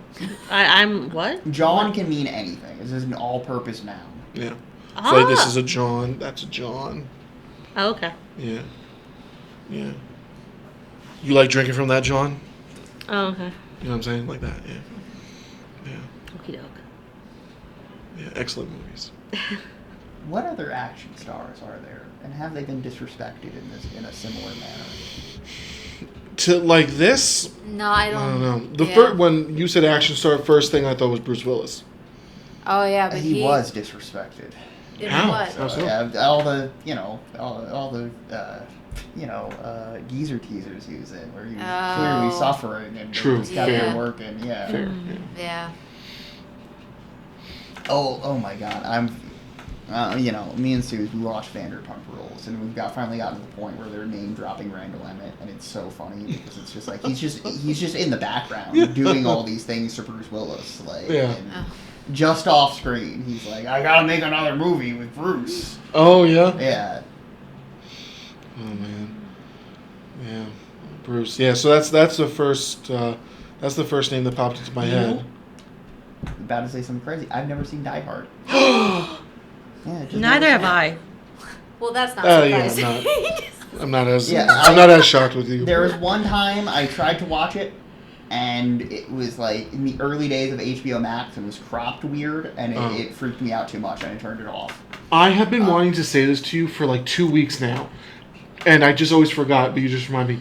Speaker 4: I'm what?
Speaker 1: John can mean anything. This is an all-purpose noun.
Speaker 3: Yeah.
Speaker 4: Ah.
Speaker 3: So like, this is a John. That's a John.
Speaker 4: Oh, okay.
Speaker 3: Yeah. Yeah. You like drinking from that John?
Speaker 4: Oh, okay.
Speaker 3: You know what I'm saying? Like that. Yeah. Yeah.
Speaker 4: Okie doke.
Speaker 3: Yeah. Excellent movies.
Speaker 1: What other action stars are there, and have they been disrespected in a similar manner?
Speaker 3: To like this,
Speaker 2: No, I
Speaker 3: I
Speaker 2: don't.
Speaker 3: don't know. The
Speaker 2: Yeah.
Speaker 3: first when you said action star, first thing I thought was Bruce Willis.
Speaker 2: Oh yeah, but
Speaker 1: He was disrespected.
Speaker 2: In
Speaker 3: How?
Speaker 2: what?
Speaker 3: How so?
Speaker 1: Yeah, all the all the geezer teasers he was in, where he was clearly
Speaker 2: Oh.
Speaker 1: suffering and
Speaker 3: True,
Speaker 1: just kept
Speaker 2: fair.
Speaker 1: him working. Yeah.
Speaker 3: Fair.
Speaker 2: Yeah.
Speaker 1: Oh my God, I'm. Me and Sue, we watched Vanderpump Rules, and we've finally gotten to the point where they're name dropping Randall Emmett, and it's so funny because it's just like he's just in the background doing all these things to Bruce Willis, like
Speaker 3: Yeah.
Speaker 1: and just off screen. He's like, I gotta make another movie with Bruce.
Speaker 3: Oh yeah.
Speaker 1: Yeah.
Speaker 3: Oh man. Yeah. Bruce. Yeah. So that's the first name that popped into my head.
Speaker 1: About to say something crazy. I've never seen Die Hard. Yeah, just
Speaker 4: Neither
Speaker 1: never
Speaker 4: have
Speaker 1: seen it.
Speaker 4: I.
Speaker 2: Well, that's not
Speaker 3: Yeah,
Speaker 2: surprising.
Speaker 3: I'm not as
Speaker 1: Yeah,
Speaker 3: I'm not as shocked with you.
Speaker 1: There was one time I tried to watch it, and it was like in the early days of HBO Max. It was cropped weird, and it freaked me out too much, and I turned it off.
Speaker 3: I have been wanting to say this to you for like 2 weeks now, and I just always forgot. But you just remind me.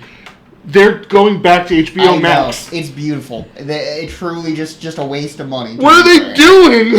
Speaker 3: They're going back to HBO
Speaker 1: I
Speaker 3: Max.
Speaker 1: know, it's beautiful. It truly just a waste of money.
Speaker 3: What are they doing?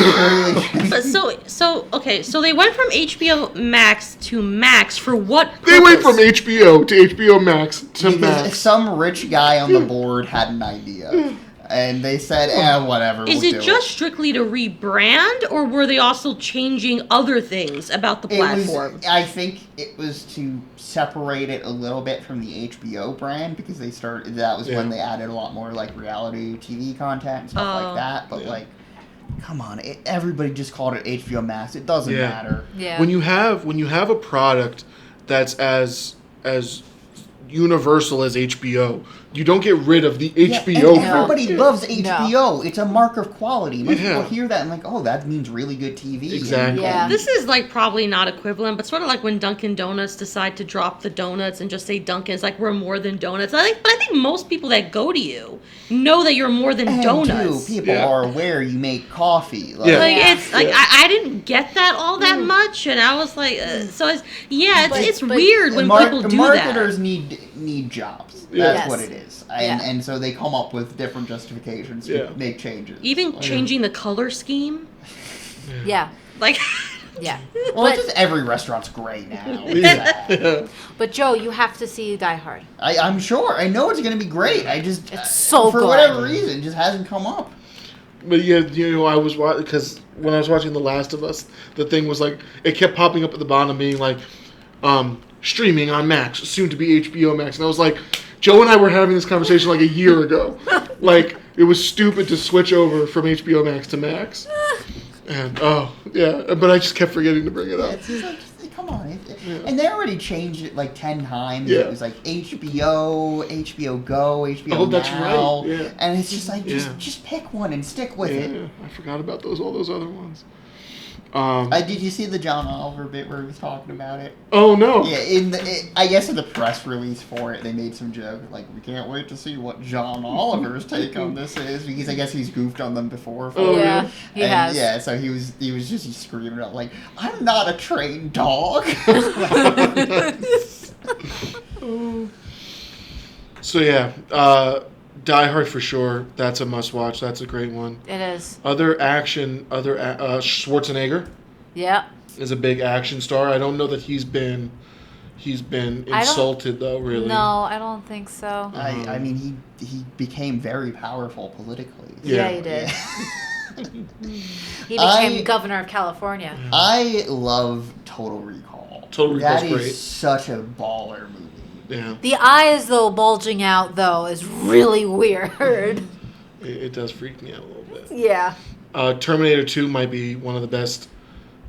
Speaker 4: So they went from HBO Max to Max for what purpose?
Speaker 3: They went from HBO to HBO Max to
Speaker 1: Because
Speaker 3: Max.
Speaker 1: some rich guy on the board had an idea, and they said, whatever.
Speaker 4: Is
Speaker 1: we'll
Speaker 4: it
Speaker 1: do
Speaker 4: just strictly to rebrand, or were they also changing other things about the platform?
Speaker 1: I think it was to separate it a little bit from the HBO brand because that was when they added a lot more like reality TV content and stuff like that. But like, come on, everybody just called it HBO Max. It doesn't matter.
Speaker 2: Yeah.
Speaker 3: When you have a product that's as universal as HBO, you don't get rid of the HBO.
Speaker 1: And everybody loves
Speaker 2: No.
Speaker 1: HBO. It's a mark of quality. Most
Speaker 3: Yeah.
Speaker 1: people hear that and like, oh, that means really good TV.
Speaker 3: Exactly.
Speaker 2: Yeah.
Speaker 4: This is like probably not equivalent, but sort of like when Dunkin' Donuts decide to drop the donuts and just say Dunkin'. It's like we're more than donuts. But I think most people that go to you know that you're more than
Speaker 1: And
Speaker 4: donuts.
Speaker 1: too, people are aware you make coffee. Like,
Speaker 3: Yeah.
Speaker 4: Like
Speaker 2: Yeah.
Speaker 4: it's like I didn't get that all that much, and I was like, it's
Speaker 2: But
Speaker 4: weird when people do
Speaker 1: marketers
Speaker 4: that.
Speaker 1: need jobs.
Speaker 3: Yeah.
Speaker 1: That's
Speaker 2: Yes.
Speaker 1: what it is.
Speaker 2: Yeah.
Speaker 1: And so they come up with different justifications to make changes.
Speaker 4: Even changing the color scheme,
Speaker 2: Yeah.
Speaker 4: like
Speaker 2: Yeah.
Speaker 1: Well,
Speaker 2: but,
Speaker 1: it's just every restaurant's gray now.
Speaker 3: Yeah.
Speaker 2: but Joe, you have to see Die Hard.
Speaker 1: I'm sure. I know it's going to be great. I just
Speaker 2: It's so
Speaker 1: for
Speaker 2: good.
Speaker 1: whatever reason, it just hasn't come up.
Speaker 3: But yeah, I was watching because when I was watching The Last of Us, the thing was like it kept popping up at the bottom, being like, streaming on Max, soon to be HBO Max, and I was like, Joe and I were having this conversation like a year ago. Like it was stupid to switch over from HBO Max to Max, and but I just kept forgetting to bring it up.
Speaker 1: It's just like, come on. And they already changed it like 10 times.
Speaker 3: Yeah.
Speaker 1: It was like HBO, HBO Go, HBO
Speaker 3: Oh, that's
Speaker 1: Now.
Speaker 3: right, yeah.
Speaker 1: And it's just like,
Speaker 3: Yeah.
Speaker 1: just pick one and stick with it.
Speaker 3: Yeah, I forgot about all those other ones.
Speaker 1: Did you see the John Oliver bit where he was talking about it?
Speaker 3: Oh no!
Speaker 1: Yeah, I guess in the press release for it, they made some joke like, "We can't wait to see what John Oliver's take on this is," because I guess he's goofed on them before.
Speaker 3: Oh,
Speaker 2: Yeah, he
Speaker 1: and,
Speaker 2: has.
Speaker 1: Yeah, so he was just screaming out like, "I'm not a trained dog."
Speaker 3: So yeah, Die Hard for sure. That's a must watch. That's a great one.
Speaker 2: It is.
Speaker 3: Other action, Schwarzenegger
Speaker 2: Yeah.
Speaker 3: is a big action star. I don't know that he's been he's been
Speaker 2: I don't-
Speaker 3: insulted though. Really.
Speaker 2: No, I don't think so.
Speaker 1: I mean, he became very powerful politically.
Speaker 3: Yeah.
Speaker 2: He did. He
Speaker 1: I-
Speaker 2: became governor of California.
Speaker 1: I love Total Recall.
Speaker 3: Total Recall's
Speaker 1: That is
Speaker 3: great.
Speaker 1: such a baller movie.
Speaker 3: Yeah.
Speaker 2: The eyes, though, bulging out, though, is really weird.
Speaker 3: It does freak me out a little bit.
Speaker 2: Yeah.
Speaker 3: Terminator 2 might be one of the best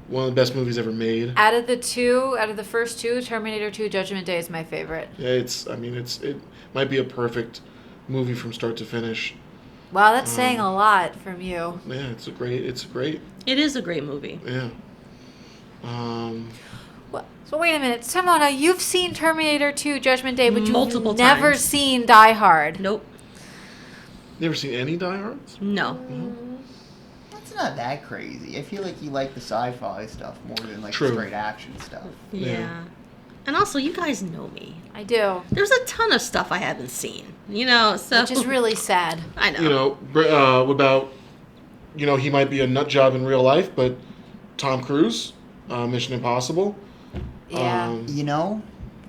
Speaker 3: movies ever made.
Speaker 2: Out of the first two, Terminator 2 Judgment Day is my favorite.
Speaker 3: Yeah, it might be a perfect movie from start to finish.
Speaker 2: Wow, that's saying a lot from you.
Speaker 3: Yeah, it's a great.
Speaker 4: It is a great movie.
Speaker 3: Yeah.
Speaker 2: Well, so wait a minute. Simona, you've seen Terminator 2 Judgment Day, but
Speaker 4: Multiple
Speaker 2: you've never
Speaker 4: times.
Speaker 2: seen Die Hard.
Speaker 4: Nope.
Speaker 3: Never seen any Die Hards?
Speaker 4: No.
Speaker 1: That's not that crazy. I feel like you like the sci-fi stuff more than like
Speaker 3: True.
Speaker 1: the straight action stuff.
Speaker 4: Yeah. And also, you guys know me.
Speaker 2: I do.
Speaker 4: There's a ton of stuff I haven't seen. So.
Speaker 2: Which is really sad.
Speaker 4: I know.
Speaker 3: What about, he might be a nut job in real life, but Tom Cruise, Mission Impossible.
Speaker 2: Yeah.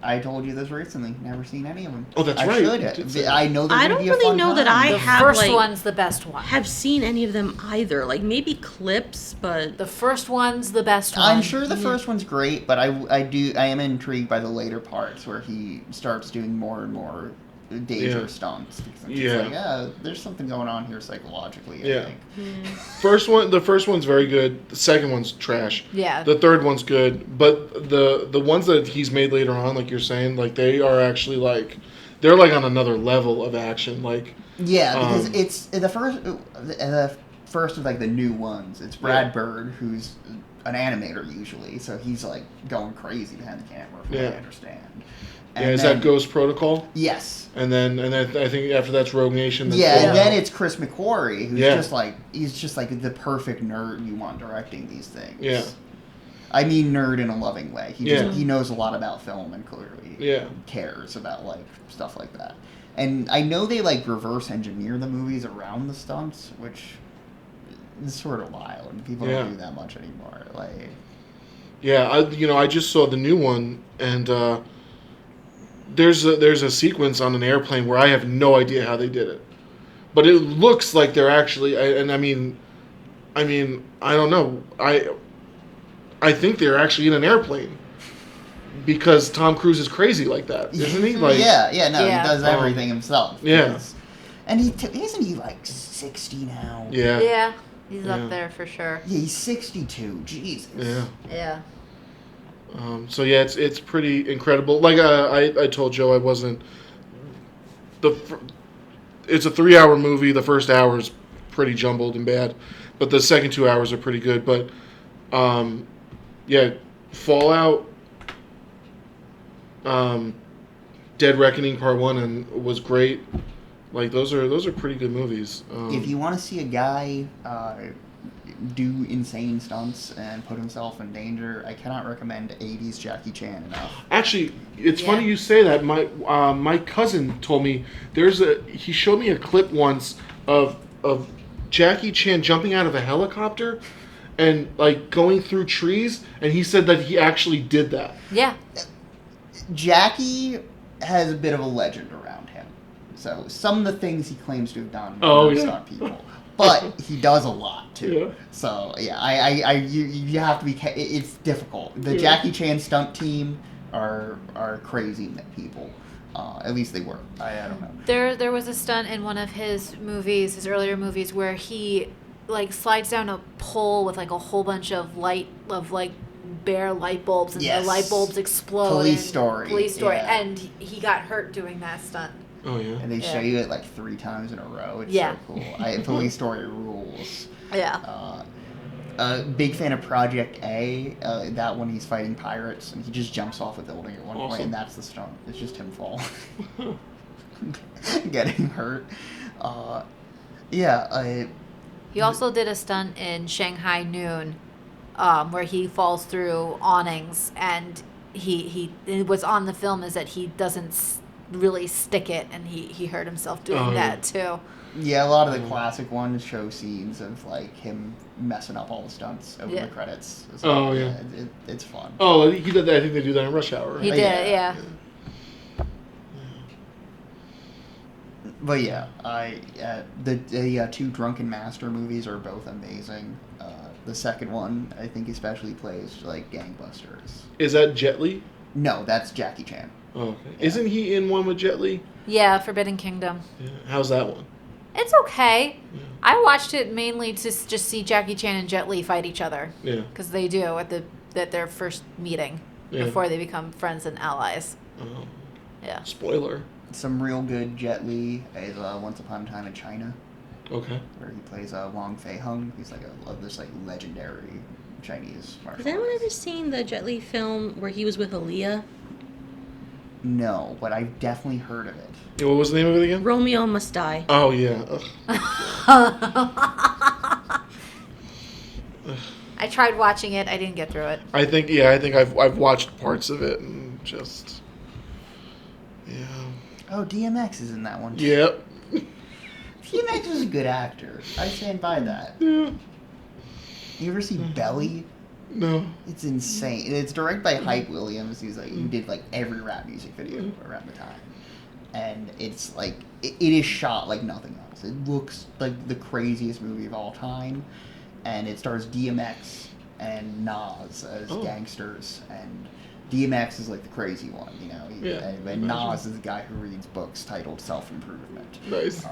Speaker 1: I told you this recently. Never seen any of them.
Speaker 3: Oh, that's
Speaker 1: I
Speaker 3: right.
Speaker 1: should.
Speaker 3: You did say
Speaker 1: I know they're
Speaker 4: I
Speaker 1: gonna
Speaker 4: don't
Speaker 1: be a
Speaker 4: really
Speaker 1: fun
Speaker 4: know that
Speaker 1: time.
Speaker 4: I
Speaker 2: The
Speaker 4: have,
Speaker 2: first
Speaker 4: like-
Speaker 2: one's the best one.
Speaker 4: Have seen any of them either. Like, maybe clips, but...
Speaker 2: The first one's the best one.
Speaker 1: I'm sure the first one's great, but I am intrigued by the later parts where he starts doing more and more danger stunts. Because I'm just like, there's something going on here psychologically, I think.
Speaker 3: The first one's very good. The second one's trash.
Speaker 2: Yeah.
Speaker 3: The third one's good, but the ones that he's made later on, like you're saying, like they are actually like they're like on another level of action. Like
Speaker 1: Yeah, because it's the first of like the new ones. It's Brad Bird, who's an animator usually, so he's like going crazy behind the camera, from what I understand. And
Speaker 3: is
Speaker 1: then,
Speaker 3: that Ghost Protocol?
Speaker 1: Yes.
Speaker 3: And then I think after that's Rogue Nation. Then
Speaker 1: And then it's Chris McQuarrie, who's
Speaker 3: Yeah.
Speaker 1: just like the perfect nerd you want directing these things.
Speaker 3: Yeah.
Speaker 1: I mean nerd in a loving way. He knows a lot about film and clearly cares about like stuff like that. And I know they like reverse engineer the movies around the stunts, which is sort of wild. And people don't do that much anymore. Like
Speaker 3: I just saw the new one, and there's a sequence on an airplane where I have no idea how they did it, but it looks like they're actually. I mean, I don't know. I think they're actually in an airplane because Tom Cruise is crazy like that, isn't he? Like,
Speaker 1: he does everything himself.
Speaker 3: Yeah.
Speaker 1: Because- and isn't he like 60 now?
Speaker 3: Yeah.
Speaker 2: Yeah. He's up there for sure.
Speaker 1: Yeah, he's 62. Jesus.
Speaker 3: Yeah.
Speaker 2: Yeah.
Speaker 3: So yeah, it's pretty incredible. Like I told Joe, I wasn't. It's a 3-hour movie. The first hour is pretty jumbled and bad, but the second 2 hours are pretty good. But Fallout, Dead Reckoning Part 1 and was great. Like those are pretty good movies.
Speaker 1: If you want to see a guy do insane stunts and put himself in danger, I cannot recommend 80s Jackie Chan enough.
Speaker 3: Actually, it's funny you say that. My cousin told me he showed me a clip once of Jackie Chan jumping out of a helicopter and like going through trees, and he said that he actually did that.
Speaker 2: Yeah.
Speaker 1: Jackie has a bit of a legend around him. So some of the things he claims to have done are stunt people. But he does a lot too.
Speaker 3: Yeah.
Speaker 1: So you have to be. It's difficult. The Jackie Chan stunt team are crazy people. At least they were. I don't know.
Speaker 2: There was a stunt in one of his movies, his earlier movies, where he like slides down a pole with like a whole bunch of bare light bulbs, and the light bulbs explode.
Speaker 1: Police Story. Yeah.
Speaker 2: And he got hurt doing that stunt.
Speaker 3: Oh yeah.
Speaker 1: And they show you it like 3 times in a row. It's
Speaker 2: Yeah.
Speaker 1: so cool. Police Story rules.
Speaker 2: Yeah.
Speaker 1: Big fan of Project A. That one, he's fighting pirates, and he just jumps off a building at one point, and that's the stunt. It's just him falling, getting hurt.
Speaker 2: He also did a stunt in Shanghai Noon, where he falls through awnings, and he what's on the film is that he doesn't really stick it, and he hurt himself doing that too.
Speaker 1: Yeah, a lot of the classic ones show scenes of like him messing up all the stunts over the credits. So, it's fun.
Speaker 3: Oh, he did that. I think they do that in Rush Hour. Right?
Speaker 2: He did, yeah.
Speaker 1: But yeah, the two Drunken Master movies are both amazing. The second one, I think, especially plays like gangbusters.
Speaker 3: Is that Jet Li?
Speaker 1: No, that's Jackie Chan.
Speaker 3: Oh, okay.
Speaker 1: Yeah.
Speaker 3: Isn't he in one with Jet Li?
Speaker 2: Yeah, Forbidden Kingdom.
Speaker 3: Yeah. How's that one?
Speaker 2: It's okay. Yeah. I watched it mainly to just see Jackie Chan and Jet Li fight each other. Yeah. Because they do at their first meeting before they become friends and allies.
Speaker 3: Oh.
Speaker 2: Yeah.
Speaker 3: Spoiler.
Speaker 1: Some real good Jet Li is Once Upon a Time in China.
Speaker 3: Okay.
Speaker 1: Where he plays Wang Fei Hung. He's like this like legendary Chinese martial
Speaker 4: Has anyone ever seen the Jet Li film where he was with Aaliyah?
Speaker 1: No, but I've definitely heard of it.
Speaker 3: Yeah, what was the name of it again?
Speaker 4: Romeo Must Die.
Speaker 3: Oh yeah.
Speaker 2: I tried watching it. I didn't get through it.
Speaker 3: I think I've watched parts of it and just
Speaker 1: Oh, DMX is in that one too.
Speaker 3: Yep.
Speaker 1: DMX is a good actor. I stand by that.
Speaker 3: Yeah.
Speaker 1: You ever see Belly?
Speaker 3: No.
Speaker 1: It's insane. It's directed by Hype Williams. He did like every rap music video around the time. And it's like it is shot like nothing else. It looks like the craziest movie of all time. And it stars DMX and Nas as gangsters, and DMX is like the crazy one, you know. And Nas is the guy who reads books titled Self-Improvement.
Speaker 3: Nice.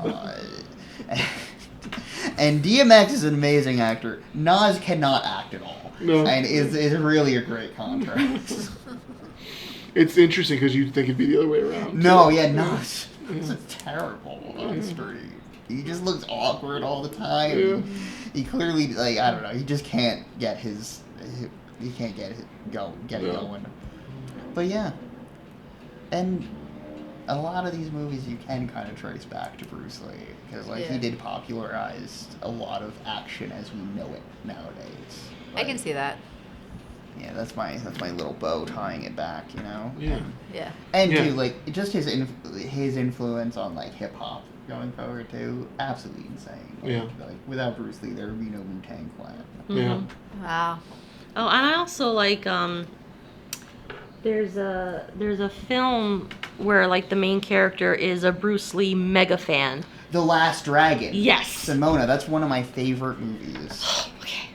Speaker 1: And DMX is an amazing actor. Nas cannot act at all.
Speaker 3: No.
Speaker 1: And is really a great contrast.
Speaker 3: It's interesting because you'd think it'd be the other way around.
Speaker 1: No, Nas is terrible on screen. He just looks awkward all the time. Yeah. He clearly, like, I don't know, he just can't get he can't get it going. But yeah. And a lot of these movies you can kind of trace back to Bruce Lee, because he did popularize a lot of action as we know it nowadays.
Speaker 2: I can see that.
Speaker 1: Yeah, that's my little bow tying it back, you know.
Speaker 3: Yeah.
Speaker 1: And dude, like just his influence on like hip hop going forward too, absolutely insane. Like without Bruce Lee, there would be no Wu-Tang Clan.
Speaker 3: Yeah.
Speaker 2: Wow.
Speaker 4: Oh, and I also like there's a film where like the main character is a Bruce Lee mega fan.
Speaker 1: The Last Dragon.
Speaker 4: Yes.
Speaker 1: Simona, that's one of my favorite movies.
Speaker 4: Okay.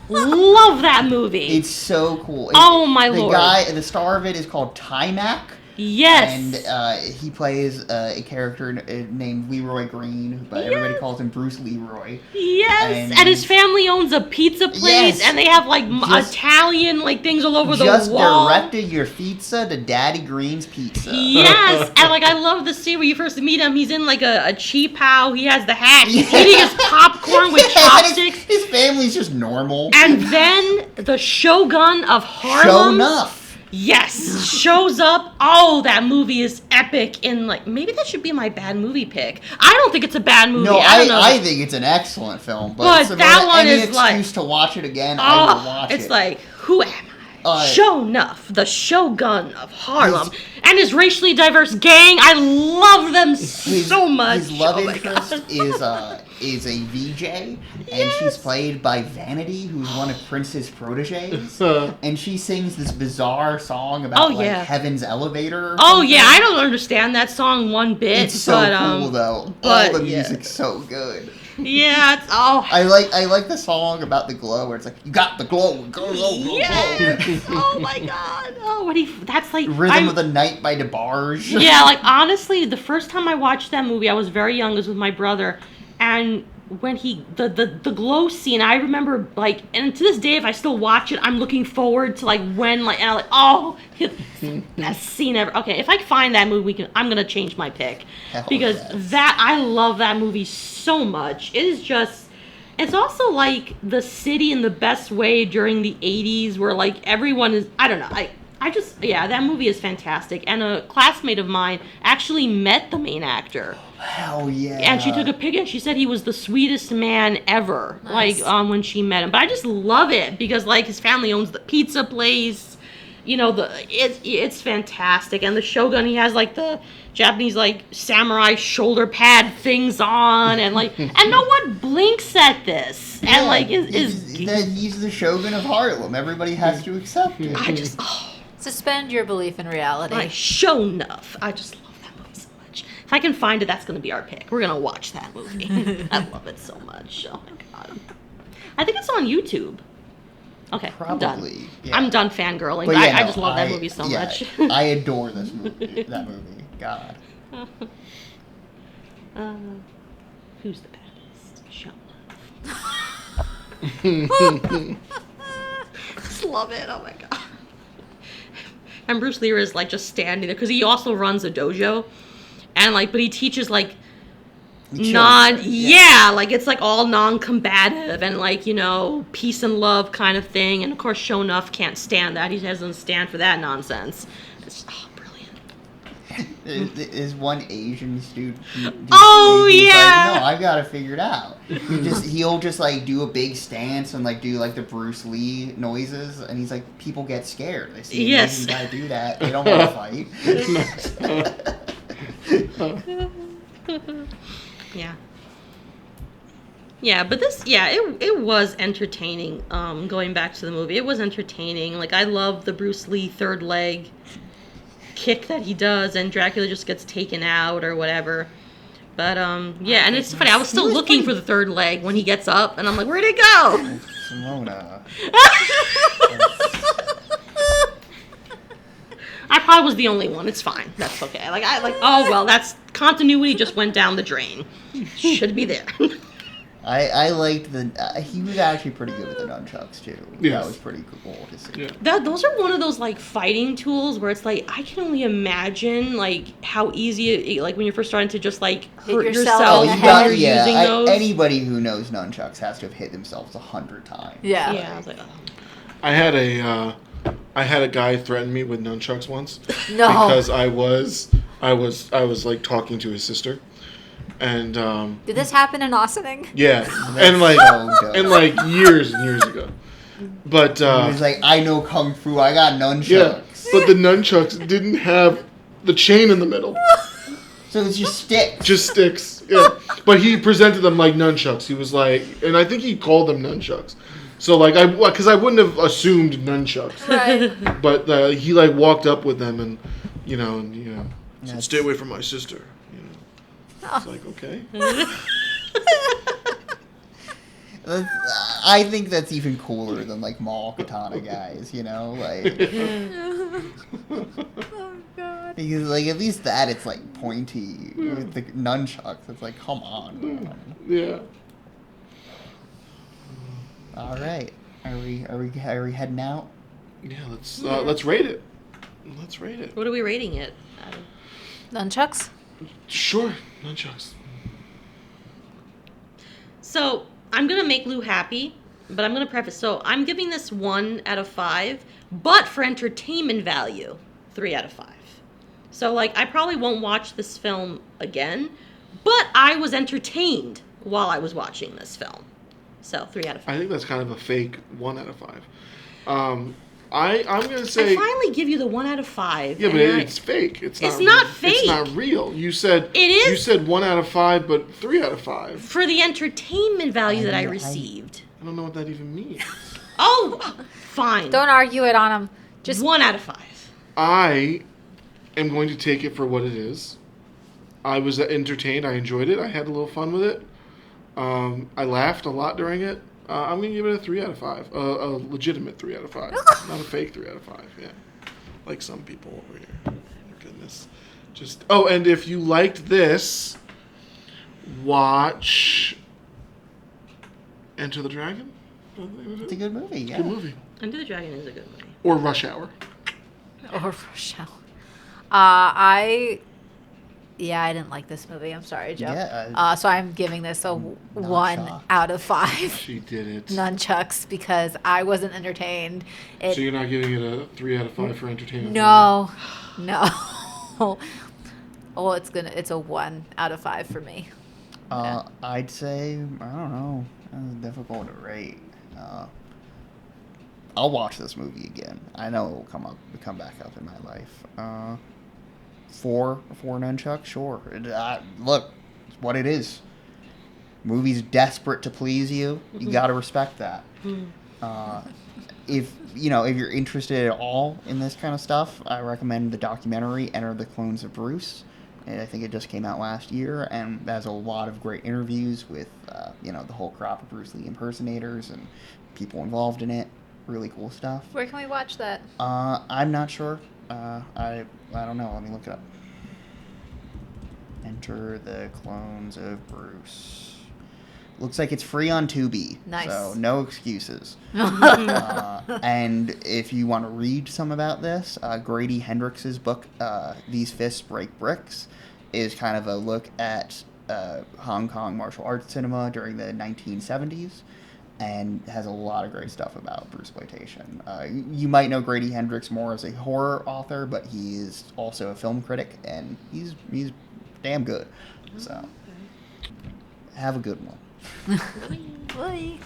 Speaker 4: Love that movie.
Speaker 1: It's so cool.
Speaker 4: My lord.
Speaker 1: The star of it is called Timac.
Speaker 4: Yes.
Speaker 1: And he plays a character named Leroy Green, but everybody calls him Bruce Leroy.
Speaker 4: Yes. And his family owns a pizza place, and they have like Italian like things all over the wall.
Speaker 1: Just directed your pizza to Daddy Green's Pizza.
Speaker 4: Yes. And like I love the scene where you first meet him. He's in like a cheapao. He has the hat. He's eating his popcorn with chopsticks.
Speaker 1: His family's just normal.
Speaker 4: And then the Shogun of Harlem.
Speaker 1: Shonuff.
Speaker 4: Yes, shows up. Oh, that movie is epic. And like, maybe that should be my bad movie pick. I don't think it's a bad movie.
Speaker 1: No,
Speaker 4: I don't know.
Speaker 1: I think it's an excellent film.
Speaker 4: But that one is like,
Speaker 1: any excuse to watch it again, I will watch it.
Speaker 4: It's like, who am I? Shonuff, the Shogun of Harlem, and his racially diverse gang. I love them so much.
Speaker 1: His love interest is a VJ, and she's played by Vanity, who's one of Prince's proteges, and she sings this bizarre song about Heaven's Elevator.
Speaker 4: I don't understand that song one bit.
Speaker 1: It's so cool though. All the music's so good.
Speaker 4: Yeah, it's
Speaker 1: I like the song about the glow where it's like, you got the glow, glow.
Speaker 4: Oh my god. Oh, that's like
Speaker 1: Rhythm of the Night by DeBarge.
Speaker 4: Yeah, like honestly, the first time I watched that movie, I was very young. It was with my brother, and when the glow scene, I remember like, and to this day, if I still watch it, I'm looking forward to like when like, and I'm like, best scene ever. Okay, if I find that movie, I'm gonna change my pick because I love that movie so much. It is just, it's also like the city in the best way during the 80s, where like everyone is, I don't know, that movie is fantastic. And a classmate of mine actually met the main actor.
Speaker 1: Hell yeah.
Speaker 4: And she took a picture and she said he was the sweetest man ever. Nice. Like when she met him. But I just love it because like his family owns the pizza place you know, it's fantastic. And the Shogun, he has like the Japanese like samurai shoulder pad things on, and like, and no one blinks at this. And like,
Speaker 1: he's the Shogun of Harlem. Everybody has to accept it.
Speaker 4: I just
Speaker 2: Suspend your belief in reality.
Speaker 4: like show enough. I just love that movie so much. If I can find it, that's gonna be our pick. We're gonna watch that movie. I love it so much. Oh my god. I think it's on YouTube. Okay, I'm done.
Speaker 1: Probably. Yeah.
Speaker 4: I'm done fangirling.
Speaker 1: But
Speaker 4: I just love that movie so much.
Speaker 1: I adore this movie. That movie. God.
Speaker 4: Who's the baddest? Show Just love it. Oh my god. And Bruce Lee is like just standing there because he also runs a dojo, and like, but he teaches like like it's like all non-combative and like, you know, peace and love kind of thing. And of course, Shonuff can't stand that. He doesn't stand for that nonsense. It's brilliant.
Speaker 1: Is one Asian student?
Speaker 4: Oh
Speaker 1: he's
Speaker 4: yeah.
Speaker 1: Like, no, I've got to figure it out. He'll just like do a big stance and like do like the Bruce Lee noises, and he's like, people get scared. They see an Asian guy do that. They don't want to fight.
Speaker 4: Yeah, but it was entertaining. Going back to the movie, it was entertaining. Like, I love the Bruce Lee third leg kick that he does, and Dracula just gets taken out or whatever. But yeah, and it's funny. I was still looking for the third leg when he gets up, and I'm like, where'd it go?
Speaker 1: Simona.
Speaker 4: I probably was the only one. It's fine. That's okay. Oh well, that's continuity just went down the drain. Should be there.
Speaker 1: I liked he was actually pretty good with the nunchucks too.
Speaker 3: Yes.
Speaker 1: That was pretty cool to see.
Speaker 3: Yeah.
Speaker 4: Those are one of those like fighting tools where it's like I can only imagine like how easy like when you're first starting to just like hurt yourself when you're using those.
Speaker 1: Anybody who knows nunchucks has to have hit themselves 100 times.
Speaker 2: Yeah.
Speaker 4: Yeah. I was like,
Speaker 3: I had a guy threaten me with nunchucks once.
Speaker 2: No.
Speaker 3: Because I was like talking to his sister. And
Speaker 2: did this happen in Ossining?
Speaker 3: yeah, and like years and years ago. But
Speaker 1: he was like, I know kung fu. I got nunchucks.
Speaker 3: Yeah, but the nunchucks didn't have the chain in the middle.
Speaker 1: So it's just sticks.
Speaker 3: Just sticks. Yeah, but he presented them like nunchucks. He was like, and I think he called them nunchucks. So like because I wouldn't have assumed nunchucks.
Speaker 2: Right.
Speaker 3: But he like walked up with them and said, stay away from my sister. It's like, okay.
Speaker 1: I think that's even cooler than like mall katana guys, like.
Speaker 2: Oh god.
Speaker 1: Because like at least that it's like pointy with the nunchucks. It's like, come on, man.
Speaker 3: Yeah.
Speaker 1: All right, are we heading out?
Speaker 3: Yeah, let's rate it. Let's rate it.
Speaker 4: what are we rating it?
Speaker 2: Nunchucks?
Speaker 3: Sure, nunchucks.
Speaker 4: So I'm gonna make Lou happy, but I'm gonna preface. So I'm giving this 1 out of 5, but for entertainment value, 3 out of 5. So like I probably won't watch this film again, but I was entertained while I was watching this film. So 3 out of 5.
Speaker 3: I think that's kind of a fake 1 out of 5. I'm gonna say.
Speaker 4: I finally give you the 1 out of 5.
Speaker 3: Yeah, but it's fake. It's
Speaker 4: not fake.
Speaker 3: It's not real. You said
Speaker 4: it is.
Speaker 3: You said 1 out of 5, but 3 out of 5
Speaker 4: for the entertainment value that I received.
Speaker 3: I don't know what that even means.
Speaker 4: Oh, fine.
Speaker 2: Don't argue it on him.
Speaker 4: Just 1 out of 5.
Speaker 3: I am going to take it for what it is. I was entertained. I enjoyed it. I had a little fun with it. I laughed a lot during it. I'm going to give it a 3 out of 5. A legitimate 3 out of 5. Not a fake 3 out of 5, yeah. Like some people over here. Oh, goodness. And if you liked this, watch Enter the Dragon.
Speaker 1: It's a good movie, yeah.
Speaker 3: Good movie.
Speaker 4: Enter the Dragon is a good movie.
Speaker 3: Or Rush Hour.
Speaker 2: Or Rochelle. I didn't like this movie. I'm sorry, Joe.
Speaker 1: Yeah,
Speaker 2: so I'm giving this a 1
Speaker 1: shocked.
Speaker 2: out of 5.
Speaker 3: She did it.
Speaker 2: Nunchucks because I wasn't entertained.
Speaker 3: So you're not giving it a 3 out of 5 for entertainment?
Speaker 2: No. Well, it's a 1 out of 5 for me.
Speaker 1: I'd say, I don't know. It's difficult to rate. I'll watch this movie again. I know it will come back up in my life. Four nunchucks, sure. Look, it's what it is. Movie's desperate to please you. You got to respect that. If you're interested at all in this kind of stuff, I recommend the documentary Enter the Clones of Bruce. And I think it just came out last year, and has a lot of great interviews with the whole crop of Bruce Lee impersonators and people involved in it. Really cool stuff.
Speaker 2: Where can we watch that?
Speaker 1: I'm not sure. I don't know. Let me look it up. Enter the Clones of Bruce. Looks like it's free on Tubi.
Speaker 2: Nice.
Speaker 1: So no excuses. And if you want to read some about this, Grady Hendrix's book, These Fists Break Bricks, is kind of a look at Hong Kong martial arts cinema during the 1970s. And has a lot of great stuff about Bruce-ploitation. You might know Grady Hendrix more as a horror author, but he is also a film critic, and he's damn good. So, have a good one.
Speaker 2: Bye.